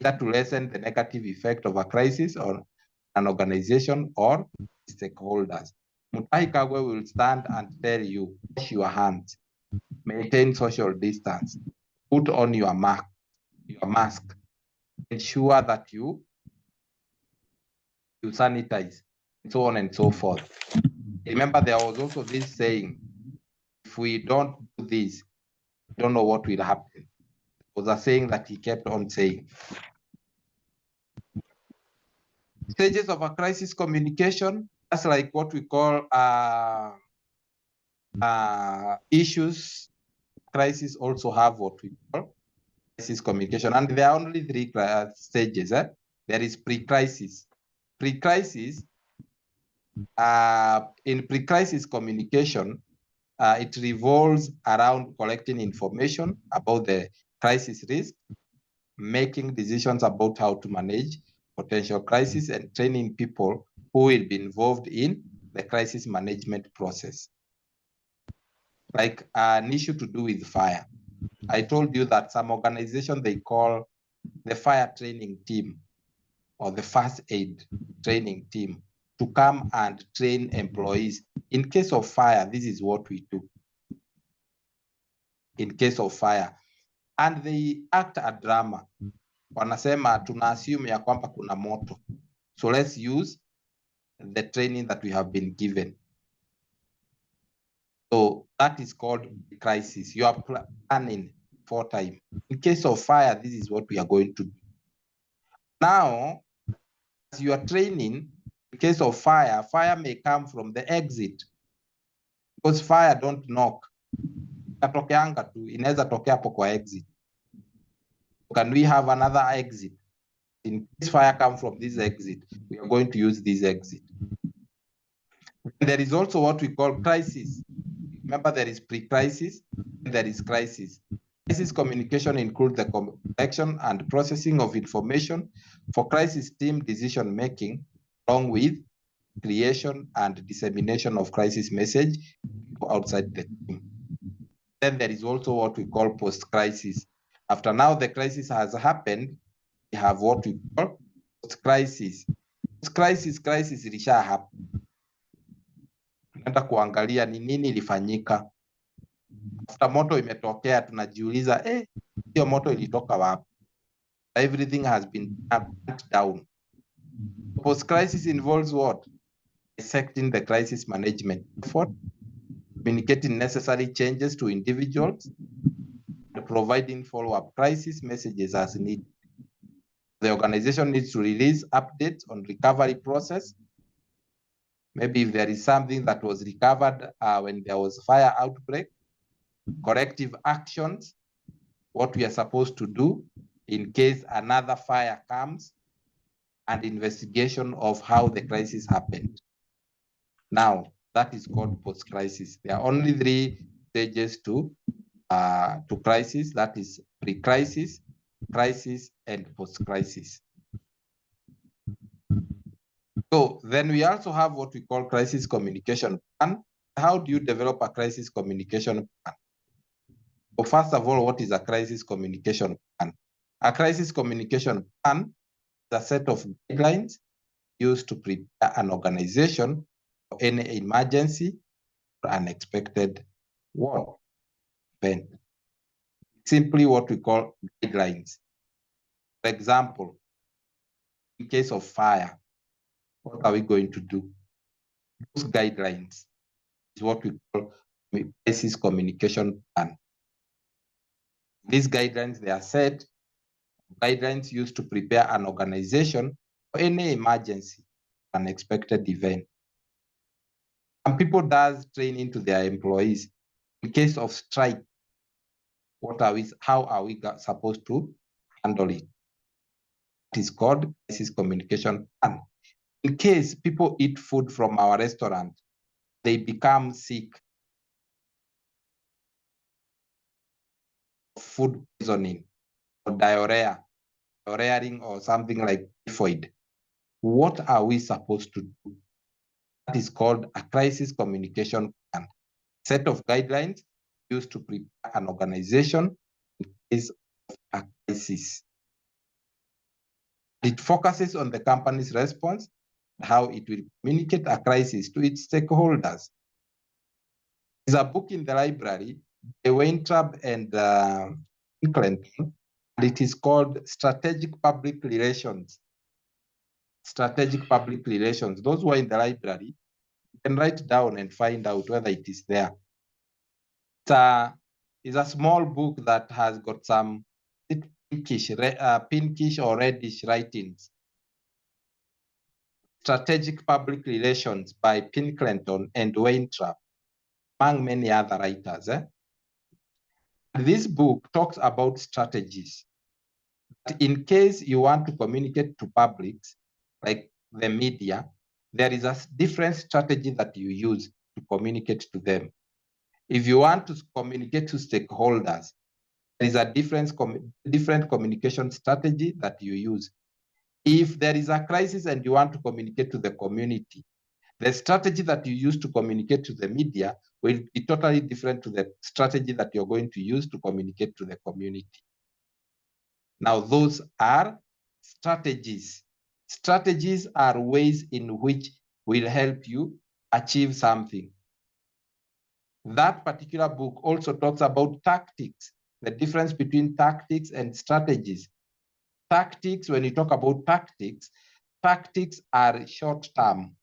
either to lessen the negative effect of a crisis on an organization or stakeholders. Mutahi Kagwe will stand and tell you, wash your hands, maintain social distance, put on your mask, ensure that you sanitize, and so on and so forth. Remember, there was also this saying, if we don't do this, we don't know what will happen. It was a saying that he kept on saying. Stages of a crisis communication, that's like what we call issues. Crisis also have what we call crisis communication, and there are only three stages. There is pre-crisis. Pre-crisis, in pre-crisis communication, It revolves around collecting information about the crisis risk, making decisions about how to manage potential crisis, and training people who will be involved in the crisis management process. Like an issue to do with fire. I told you that some organization they call the fire training team or the first aid training team to come and train employees. In case of fire, this is what we do. In case of fire. And they act a drama. Wanasema tuna assume ya kwamba kuna moto. So let's use the training that we have been given. So that is called crisis. You are planning for time. In case of fire, this is what we are going to do. Now, as you are training, in case of fire, fire may come from the exit. Because fire don't knock. Inatokeanga tu, inaweza tokea hapo kwa exit. Can we have another exit? In case fire come from this exit, we are going to use this exit. There is also what we call crisis. Remember, there is pre-crisis, and there is crisis. Crisis communication includes the collection and processing of information for crisis team decision making, along with creation and dissemination of crisis message outside the team. Then there is also what we call post-crisis. After now the crisis has happened, we have what we call post-crisis. Crisis ilisha happen. Tunaenda kuangalia ni nini ilifanyika. After moto imetokea, tunajiuliza hiyo moto ilitoka wapi? Everything has been burnt down. Post-crisis involves what? Dissecting the crisis management effort, communicating necessary changes to individuals, and providing follow-up crisis messages as needed. The organization needs to release updates on recovery process. Maybe if there is something that was recovered when there was fire outbreak, corrective actions, what we are supposed to do in case another fire comes, and investigation of how the crisis happened. Now, that is called post-crisis. There are only 3 stages to crisis. That is pre-crisis, crisis, and post-crisis. So then we also have what we call crisis communication plan. How do you develop a crisis communication plan? So first of all, what is a crisis communication plan? A crisis communication plan is a set of guidelines used to prepare an organization for any emergency or unexpected event. Simply what we call guidelines. For example, in case of fire, what are we going to do? Those guidelines is what we call crisis communication plan. These guidelines, they are set guidelines used to prepare an organization for any emergency, unexpected event. And people does training to their employees in case of strike. How are we supposed to handle it? It is called crisis communication plan. In case people eat food from our restaurant, they become sick, food poisoning, or diarrhea, or something like typhoid. What are we supposed to do? That is called a crisis communication plan. Set of guidelines used to prepare an organization in case of a crisis. It focuses on the company's response, how it will communicate a crisis to its stakeholders. There's a book in the library, Weintraub and Clinton, and it is called Strategic Public Relations. Strategic Public Relations. Those who are in the library, you can write down and find out whether it is there. It's a small book that has got some pinkish or reddish writings. Strategic Public Relations by Clinton and Weintraub, among many other writers. This book talks about strategies. In case you want to communicate to publics, like the media, there is a different strategy that you use to communicate to them. If you want to communicate to stakeholders, there is a different communication strategy that you use. If there is a crisis and you want to communicate to the community, the strategy that you use to communicate to the media will be totally different to the strategy that you're going to use to communicate to the community. Now, those are strategies. Strategies are ways in which will help you achieve something. That particular book also talks about tactics, the difference between tactics and strategies. Tactics, when you talk about tactics, tactics are short term.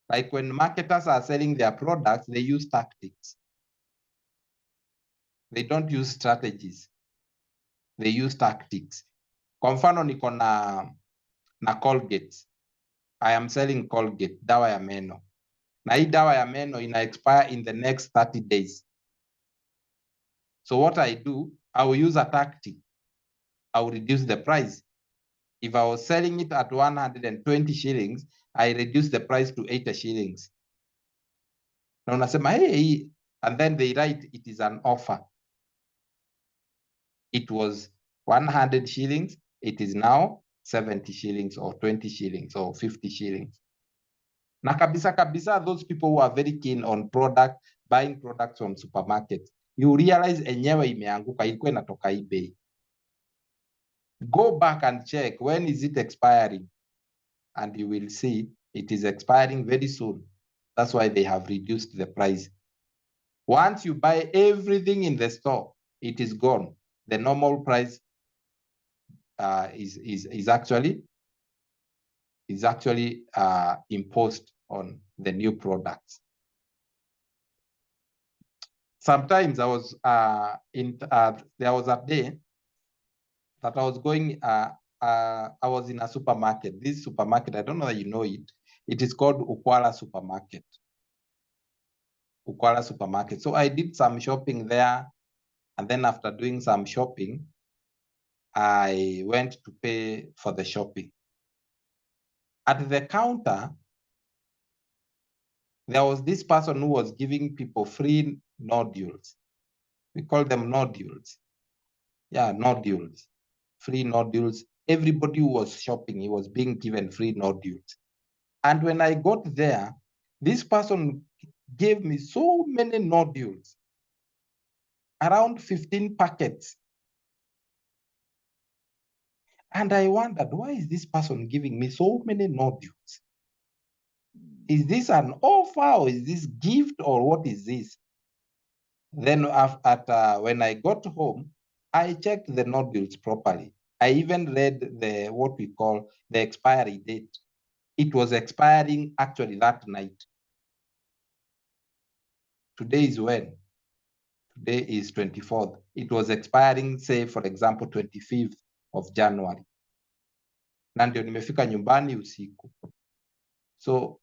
Like when marketers are selling their products, they use tactics. They don't use strategies. They use tactics. Kwa mfano niko na Colgate. I am selling Colgate, dawa ya meno. Na hii dawa ya meno ina expire in the next 30 days. So what I do, I will use a tactic. I will reduce the price. If I was selling it at 120 shillings, I reduce the price to 80 shillings. Na unasema, hey, and then they write it is an offer. It was 100 shillings, it is now 70 shillings or 20 shillings or 50 shillings. Na kabisa, those people who are very keen on buying products from supermarkets, you realize enyewe imeanguka, ilikuwa inatoka hii bei. Go back and check when is it expiring, and you will see it is expiring very soon. That's why they have reduced the price. Once you buy everything in the store, it is gone. The normal price is actually imposed on the new products. Sometimes I was there was a day that I was going. I was in a supermarket. This supermarket, I don't know that you know it. It is called Ukwala Supermarket. Ukwala Supermarket. So I did some shopping there, and then after doing some shopping, I went to pay for the shopping. At the counter, there was this person who was giving people free nodules. We call them nodules. Yeah, nodules. Free nodules. Everybody who was shopping, he was being given free nodules. And when I got there, this person gave me so many nodules, around 15 packets. And I wondered, why is this person giving me so many nodules? Is this an offer, or is this gift, or what is this? Then when I got home, I checked the nodules properly. I even read what we call the expiry date. It was expiring actually that night. Today is when? Today is 24th. It was expiring, say, for example, 25th of January. Na ndio nimefika nyumbani usiku. So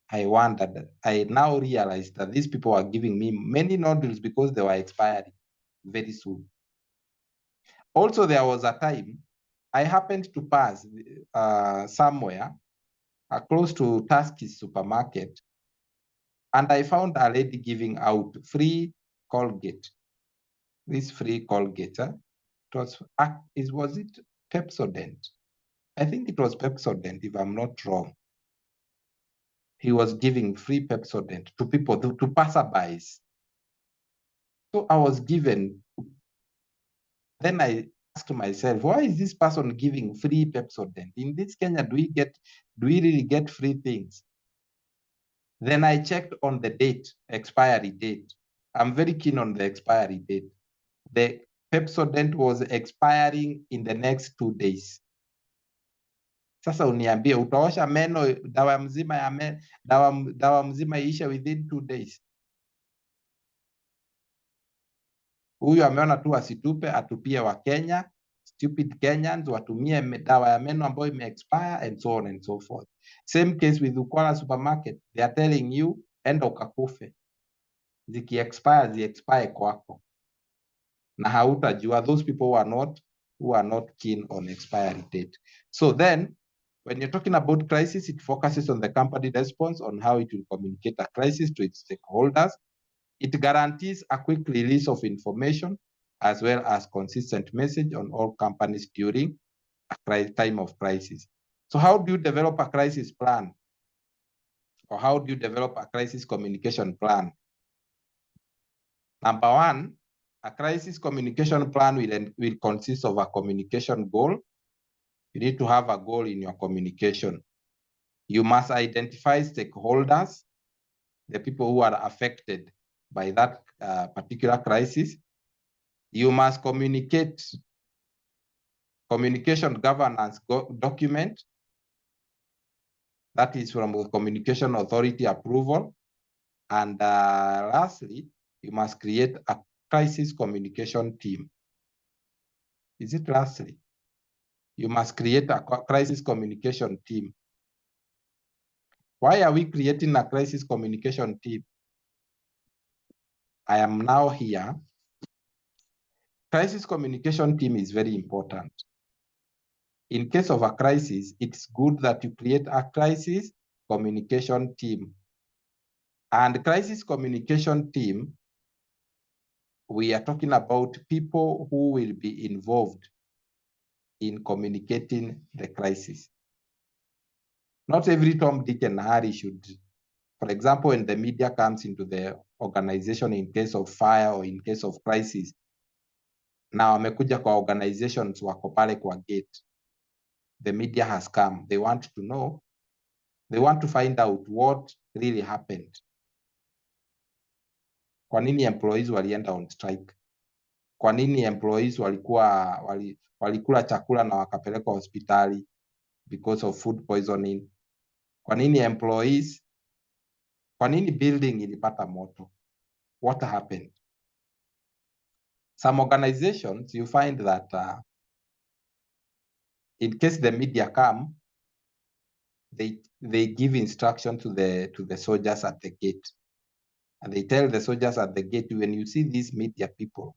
I wondered, I now realized that these people are giving me many nodules because they were expiring very soon. Also, there was a time I happened to pass somewhere close to Tusky's supermarket, and I found a lady giving out free Colgate. This free Colgate, was it Pepsodent? I think it was Pepsodent, if I'm not wrong. He was giving free Pepsodent to people, to passerbys. So I was given. Then I asked myself, why is this person giving free Pepsodent? In this Kenya, do we really get free things? Then I checked on the date, expiry date. I'm very keen on the expiry date. The Pepsodent was expiring in the next 2 days. Sasa uniambie, utaosha meno, dawa mzima iisha within 2 days. Huyu ameona tu asitupe, atupie wa Kenya, stupid Kenyans, watumie dawa ya meno ambayo ime-expire, and so on and so forth. Same case with Ukwala Supermarket. They are telling you, enda ukakufe. Ziki-expire, zi-expire kwako. Na hautajua, those people who are not keen on expiry date. So then, when you're talking about crisis, it focuses on the company response, on how it will communicate a crisis to its stakeholders. It guarantees a quick release of information as well as consistent message on all companies during a time of crisis. So how do you develop a crisis plan? Or how do you develop a crisis communication plan? Number one, a crisis communication plan will consist of a communication goal. You need to have a goal in your communication. You must identify stakeholders, the people who are affected by that particular crisis. You must communicate communication governance document that is from the Communication Authority approval. And lastly, you must create a crisis communication team. Is it lastly? You must create a crisis communication team. Why are we creating a crisis communication team? I am now here. Crisis communication team is very important. In case of a crisis, it's good that you create a crisis communication team. And crisis communication team, we are talking about people who will be involved in communicating the crisis. Not every Tom, Dick, and Harry should, for example, when the media comes into the organization in case of fire or in case of crisis, now wamekuja kwa organizations wako pale kwa gate. The media has come. They want to know, they want to find out what really happened. Kwa nini employees walienda on strike? Kwa nini employees walikula chakula na wakapelekwa hospitali because of food poisoning? Kwa nini employees, kwa nini building ilipata moto? What happened? Some organizations, you find that in case the media come, they give instruction to the soldiers at the gate. And they tell the soldiers at the gate, when you see these media people,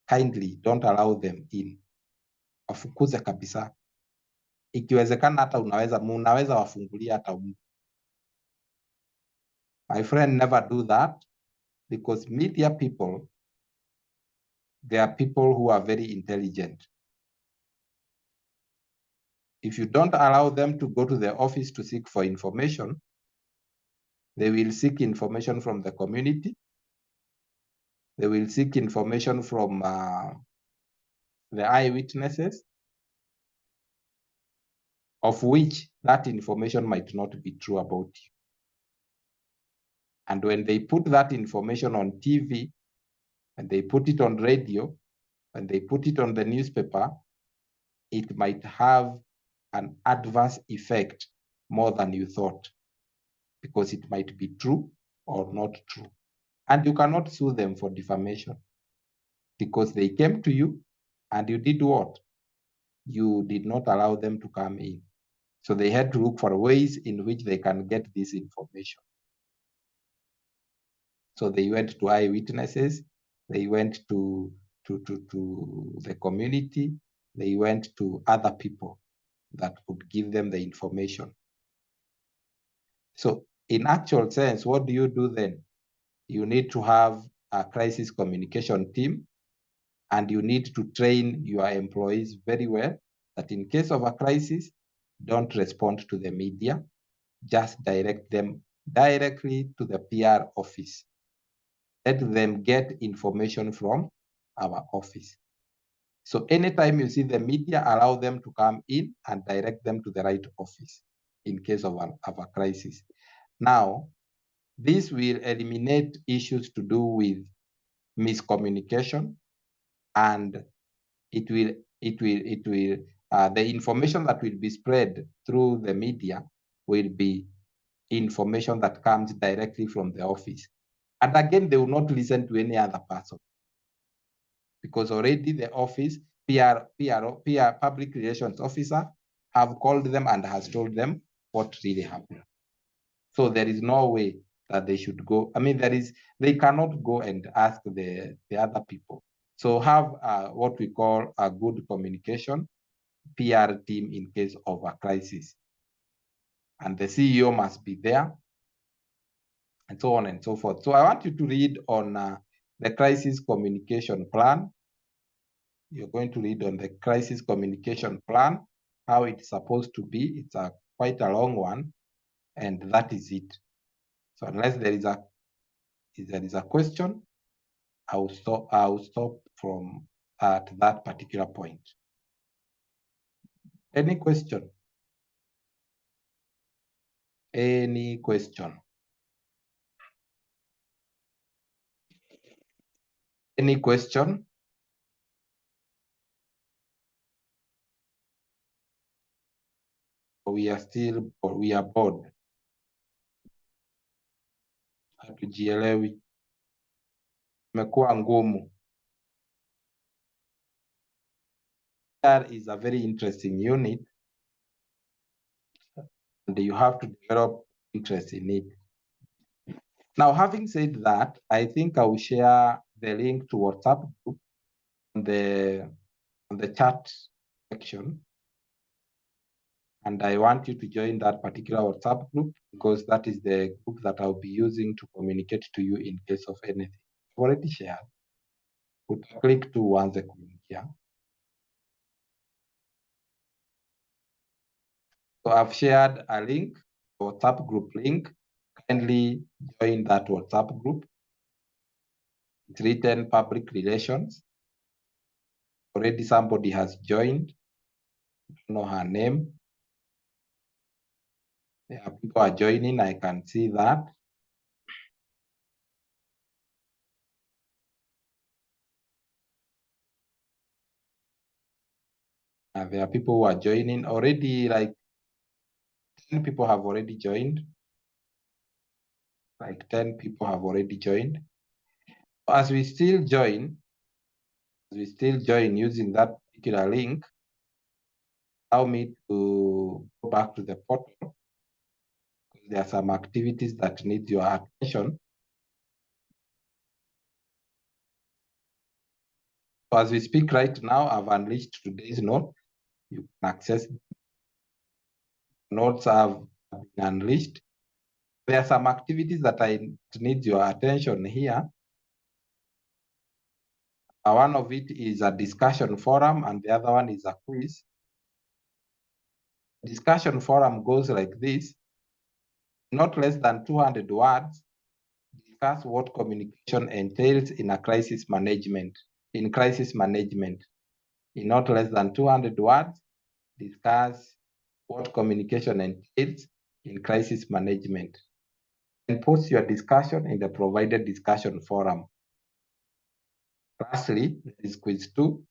kindly don't allow them in. Wafukuze kabisa. Ikiwezekana hata unaweza wafungulia hata mtu. My friend, never do that, because media people, they are people who are very intelligent. If you don't allow them to go to the office to seek for information, they will seek information from the community. They will seek information from the eyewitnesses, of which that information might not be true about you. And when they put that information on TV, and they put it on radio, and they put it on the newspaper, it might have an adverse effect more than you thought, because it might be true or not true. And you cannot sue them for defamation, because they came to you and you did what? You did not allow them to come in. So they had to look for ways in which they can get this information. So they went to eyewitnesses, they went to the community, they went to other people that could give them the information. So in actual sense, what do you do then? You need to have a crisis communication team, and you need to train your employees very well, that in case of a crisis, don't respond to the media, just direct them directly to the PR office. Let them get information from our office. So anytime you see the media, allow them to come in and direct them to the right office in case of a crisis. Now, this will eliminate issues to do with miscommunication, and the information that will be spread through the media will be information that comes directly from the office. And again, they will not listen to any other person, because already the office, PR, public relations officer, have called them and has told them what really happened. So there is no way that they should go. I mean, they cannot go and ask the other people. So have what we call a good communication PR team in case of a crisis. And the CEO must be there. and so on and so forth. So I want you to read on the crisis communication plan. You're going to read on the crisis communication plan, how it's supposed to be. It's quite a long one, and that is it. So unless there is a question, I will stop from at that particular point. Any question? Any question? Any question? We are bored. Hatujielewi. Imekuwa ngumu. That is a very interesting unit, and you have to develop interest in it. Now, having said that, I think I will share the link to WhatsApp group on the chat section. And I want you to join that particular WhatsApp group because that is the group that I'll be using to communicate to you in case of anything. I've already shared. Click to uanze kuingia. So I've shared a link, WhatsApp group link. Kindly join that WhatsApp group. It's written public relations. Already somebody has joined. I don't know her name. Yeah, people are joining. I can see that. There are people who are joining already. Like 10 people have already joined. Like 10 people have already joined. As we still join using that particular link, allow me to go back to the portal. There are some activities that need your attention. So as we speak right now, I've unleashed today's note. You can access notes have been unleashed. There are some activities that need your attention here. One of it is a discussion forum, and the other one is a quiz. Discussion forum goes like this: not less than 200 words. Discuss what communication entails in a crisis management. In not less than 200 words, discuss what communication entails in crisis management. And post your discussion in the provided discussion forum. Lastly, there is quiz 2.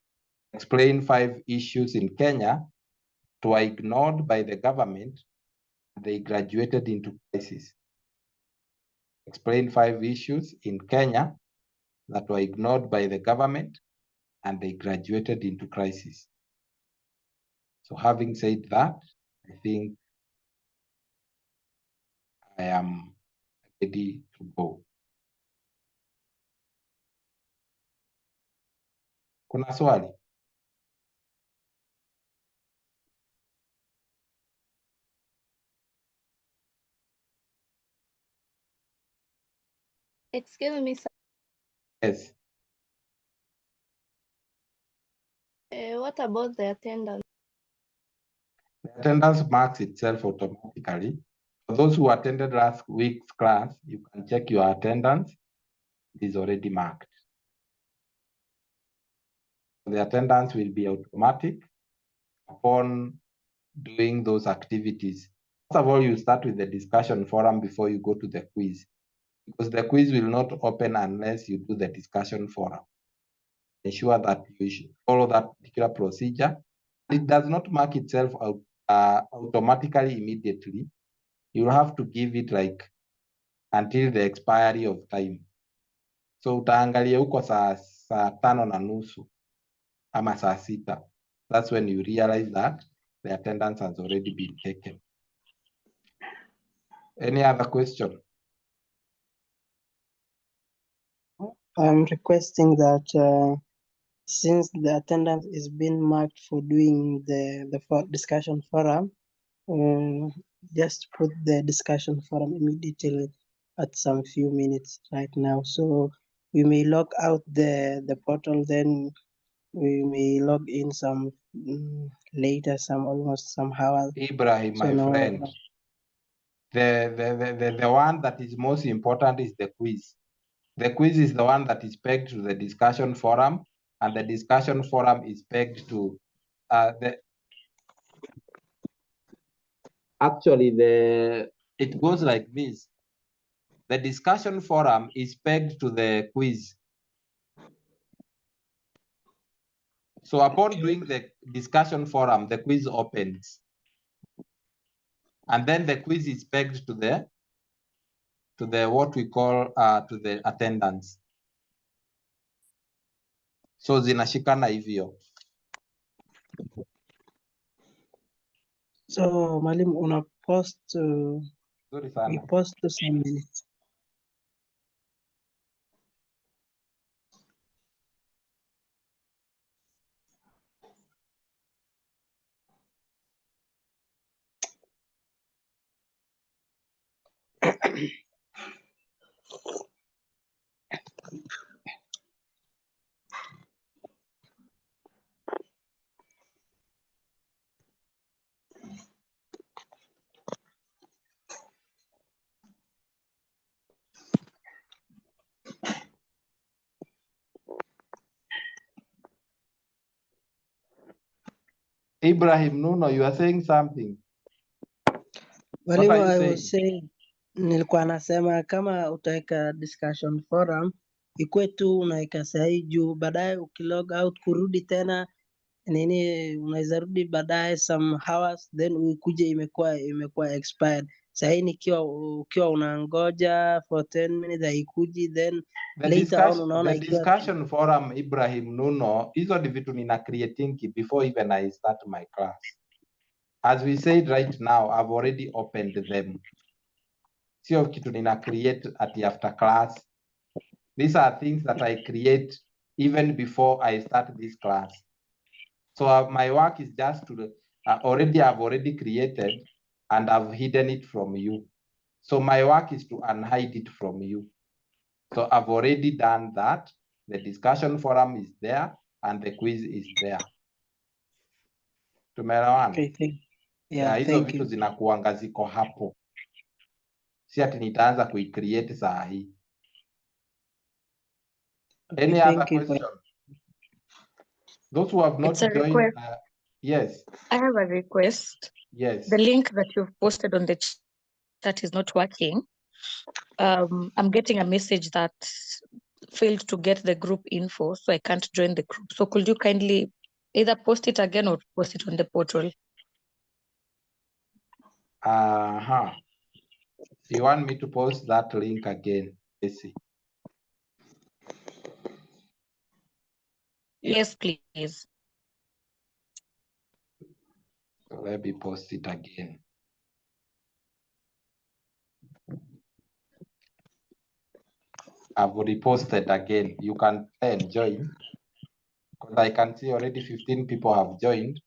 Explain 5 issues in Kenya that were ignored by the government. They graduated into crisis. Explain 5 issues in Kenya that were ignored by the government and they graduated into crisis. So having said that, I think I am ready to go. Kuna swali? Excuse me, sir. Yes. What about the attendance? The attendance marks itself automatically. For those who attended last week's class, you can check your attendance. It is already marked. The attendance will be automatic upon doing those activities. First of all, you start with the discussion forum before you go to the quiz, because the quiz will not open unless you do the discussion forum. Ensure that you follow that particular procedure. It does not mark itself out automatically immediately. You'll have to give it like until the expiry of time. So utaangalia huko saa 5:30 ama saa 6. That's when you realize that the attendance has already been taken. Any other question? I'm requesting that since the attendance is being marked for doing the discussion forum, just put the discussion forum immediately at some few minutes right now. So we may log out the portal, then we may log in some later, almost some hours. Ibrahim, So my no, friend, the one that is most important is the quiz. The quiz is the one that is pegged to the discussion forum, and the discussion forum is pegged to it goes like this. The discussion forum is pegged to the quiz. So upon doing the discussion forum, the quiz opens. And then the quiz is pegged to the what we call to the attendance. So zinashikana hivyo. So Mwalimu, una post Nzuri sana. we post to some minutes. Ibrahim Nuno, you are saying something. Mwalimu, What are you I saying? was saying, nilikuwa nasema kama utaweka discussion forum ikuwe tu unaweka sahi juu, baadaye ukilog out kurudi tena nini, unaweza rudi baadaye some hours, then ukuje imekuwa expired. Sahi ukiwa unangoja for 10 minutes haikuji, then later on unaona The ikiwa discussion forum, Ibrahim Nuno, hizo ni vitu nina creating before even I start my class. As we said right now, I've already opened them. Sio kitu nina create at after class. These are things that I create even before I start this class. So my work is just to I've already created and I've hidden it from you. So my work is to unhide it from you. So I've already done that. The discussion forum is there and the quiz is there. Tumeelewana? okay, Hizo thank vitu you. zinakuanga ziko hapo. Si ati nitaanza kuicreate saa hii. Okay, Any thank other you for- question? Those who have not It's a joined, request. yes, I have a request. yes. The link that you've posted on the chat is not working. I'm getting a message that failed to get the group info, so I can't join the group. So could you kindly either post it again or post it on the portal? You want me to post that link again? Let's see. Yes, please. So let me post it again. I've reposted again. You can then join. Because I can see already 15 people have joined.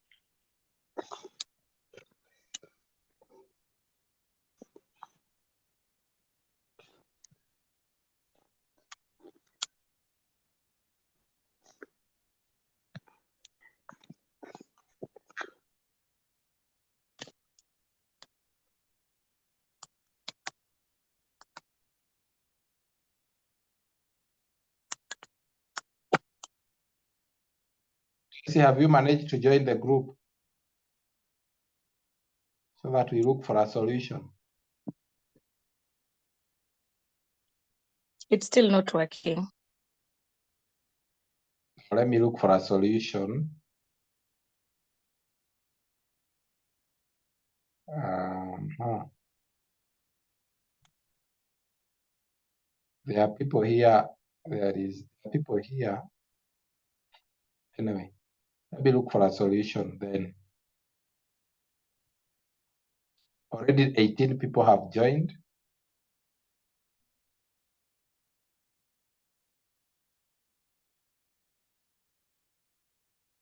See, have you managed to join the group so that we look for a solution? It's still not working. Let me look for a solution. There are people here. There are people here. Anyway, let me look for a solution then. Already 18 people have joined.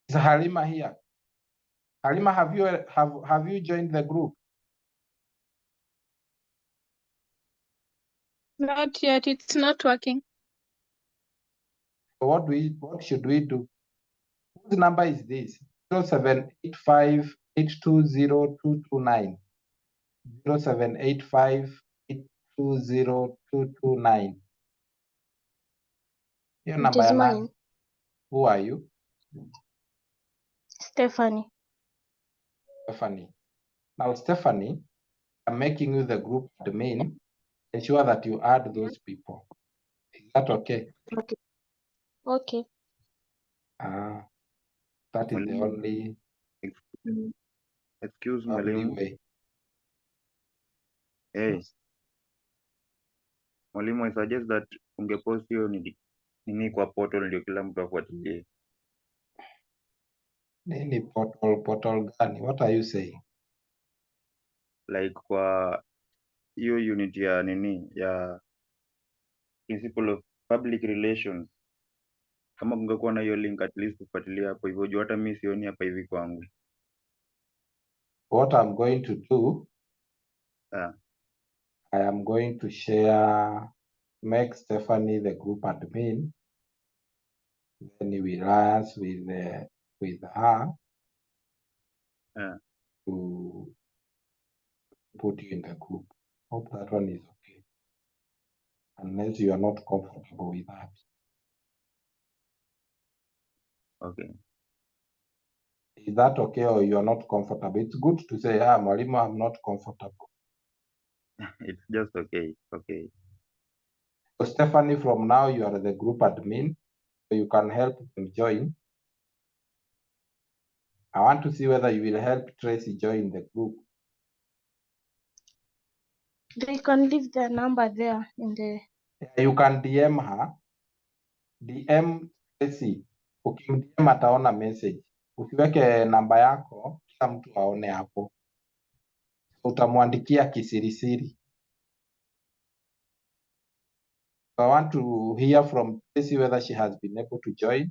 Is Halima here? Halima, have you joined the group? Not yet. It's not working. So what should we do? Whose number is this? 0785 820 229. 0785 820 229. Hiyo It namba is ya nani? mine. Who are you? Stephanie. Stephanie. Now, Stephanie, I'm making you the group admin. Ensure that you add those people. Is that okay? Okay. Okay. That is the Mwalimu, only excuse mwalimu. way. Hey, mwalimu, I suggest that ungepost hiyo nini kwa portal ndio kila mtu afuatilie. Nini portal gani? What are you saying? Like kwa hiyo unit ya nini ya principle of public relations. Kama kungekuwa na hiyo link at least ufuatilie hapo hivyo juu hata mimi sioni hapa hivi kwangu. What I'm going to do, I am going to make Stephanie the group admin. Then we liaise with her to put you in the group. Hope that one is okay. Unless you are not comfortable with that. Okay. Is that okay or you are not comfortable? It's good to say, mwalimu, I'm not comfortable. It's just okay. Okay. So Stephanie, from now you are the group admin, so you can help them join. I want to see whether you will help Tracy join the group. They can leave their number there in the. You can DM her. DM Tracy. Ukimdm ataona message. Ukiweke namba yako, kila mtu aone hapo. Utamwandikia kisirisiri. So I want to hear from Tracy whether she has been able to join.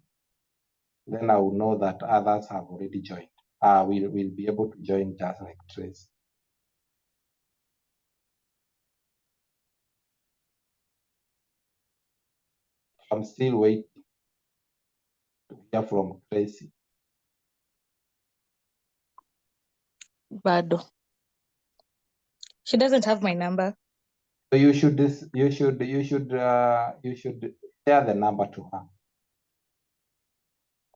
Then I will know that others have already joined. Will be able to join just like Tracy. I'm still waiting to hear from Tracy. Bado. She doesn't have my number. So you should share the number to her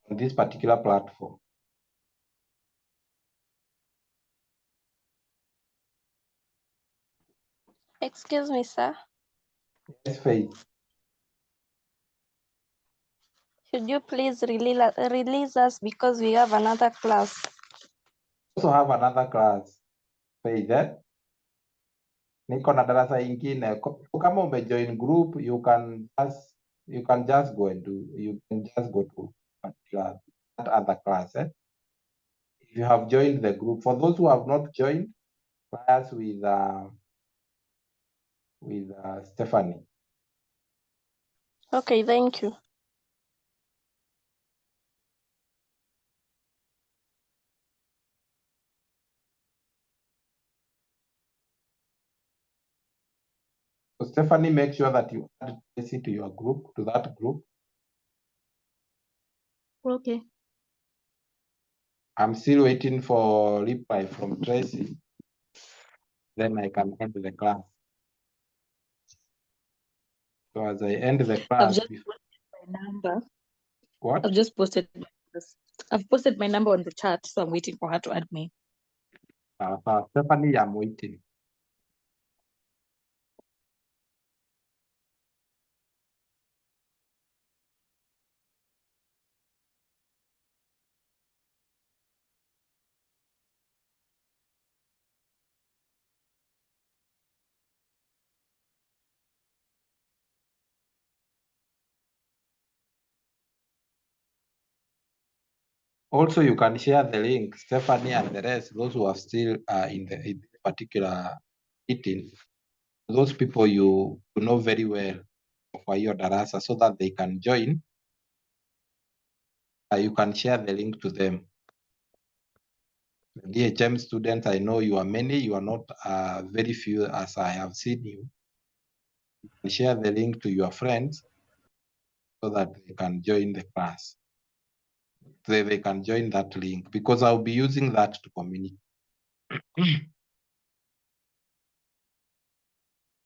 on this particular platform. Excuse me, sir. Yes, Faith. Should you please release us because we have another class? Also have another class. Faith, niko na darasa ingine. Kama umejoin group, you can just go to that other class. If you have joined the group, for those who have not joined, class with Stephanie. Okay, thank you. So Stephanie, make sure that you add Tracy to that group. Okay. I'm still waiting for reply from Tracy. Then I can end the class. So as I end the class, I've just posted my number. what? I've posted my number on the chat, so I'm waiting for her to add me. Stephanie, I'm waiting. Also, you can share the link, Stephanie and the rest, those who are still in the particular meeting, those people you know very well for your darasa, so that they can join. You can share the link to them. The DHM students, I know you are many, you are not very few as I have seen you. You can share the link to your friends so that they can join the class. They can join that link because I'll be using that to communicate.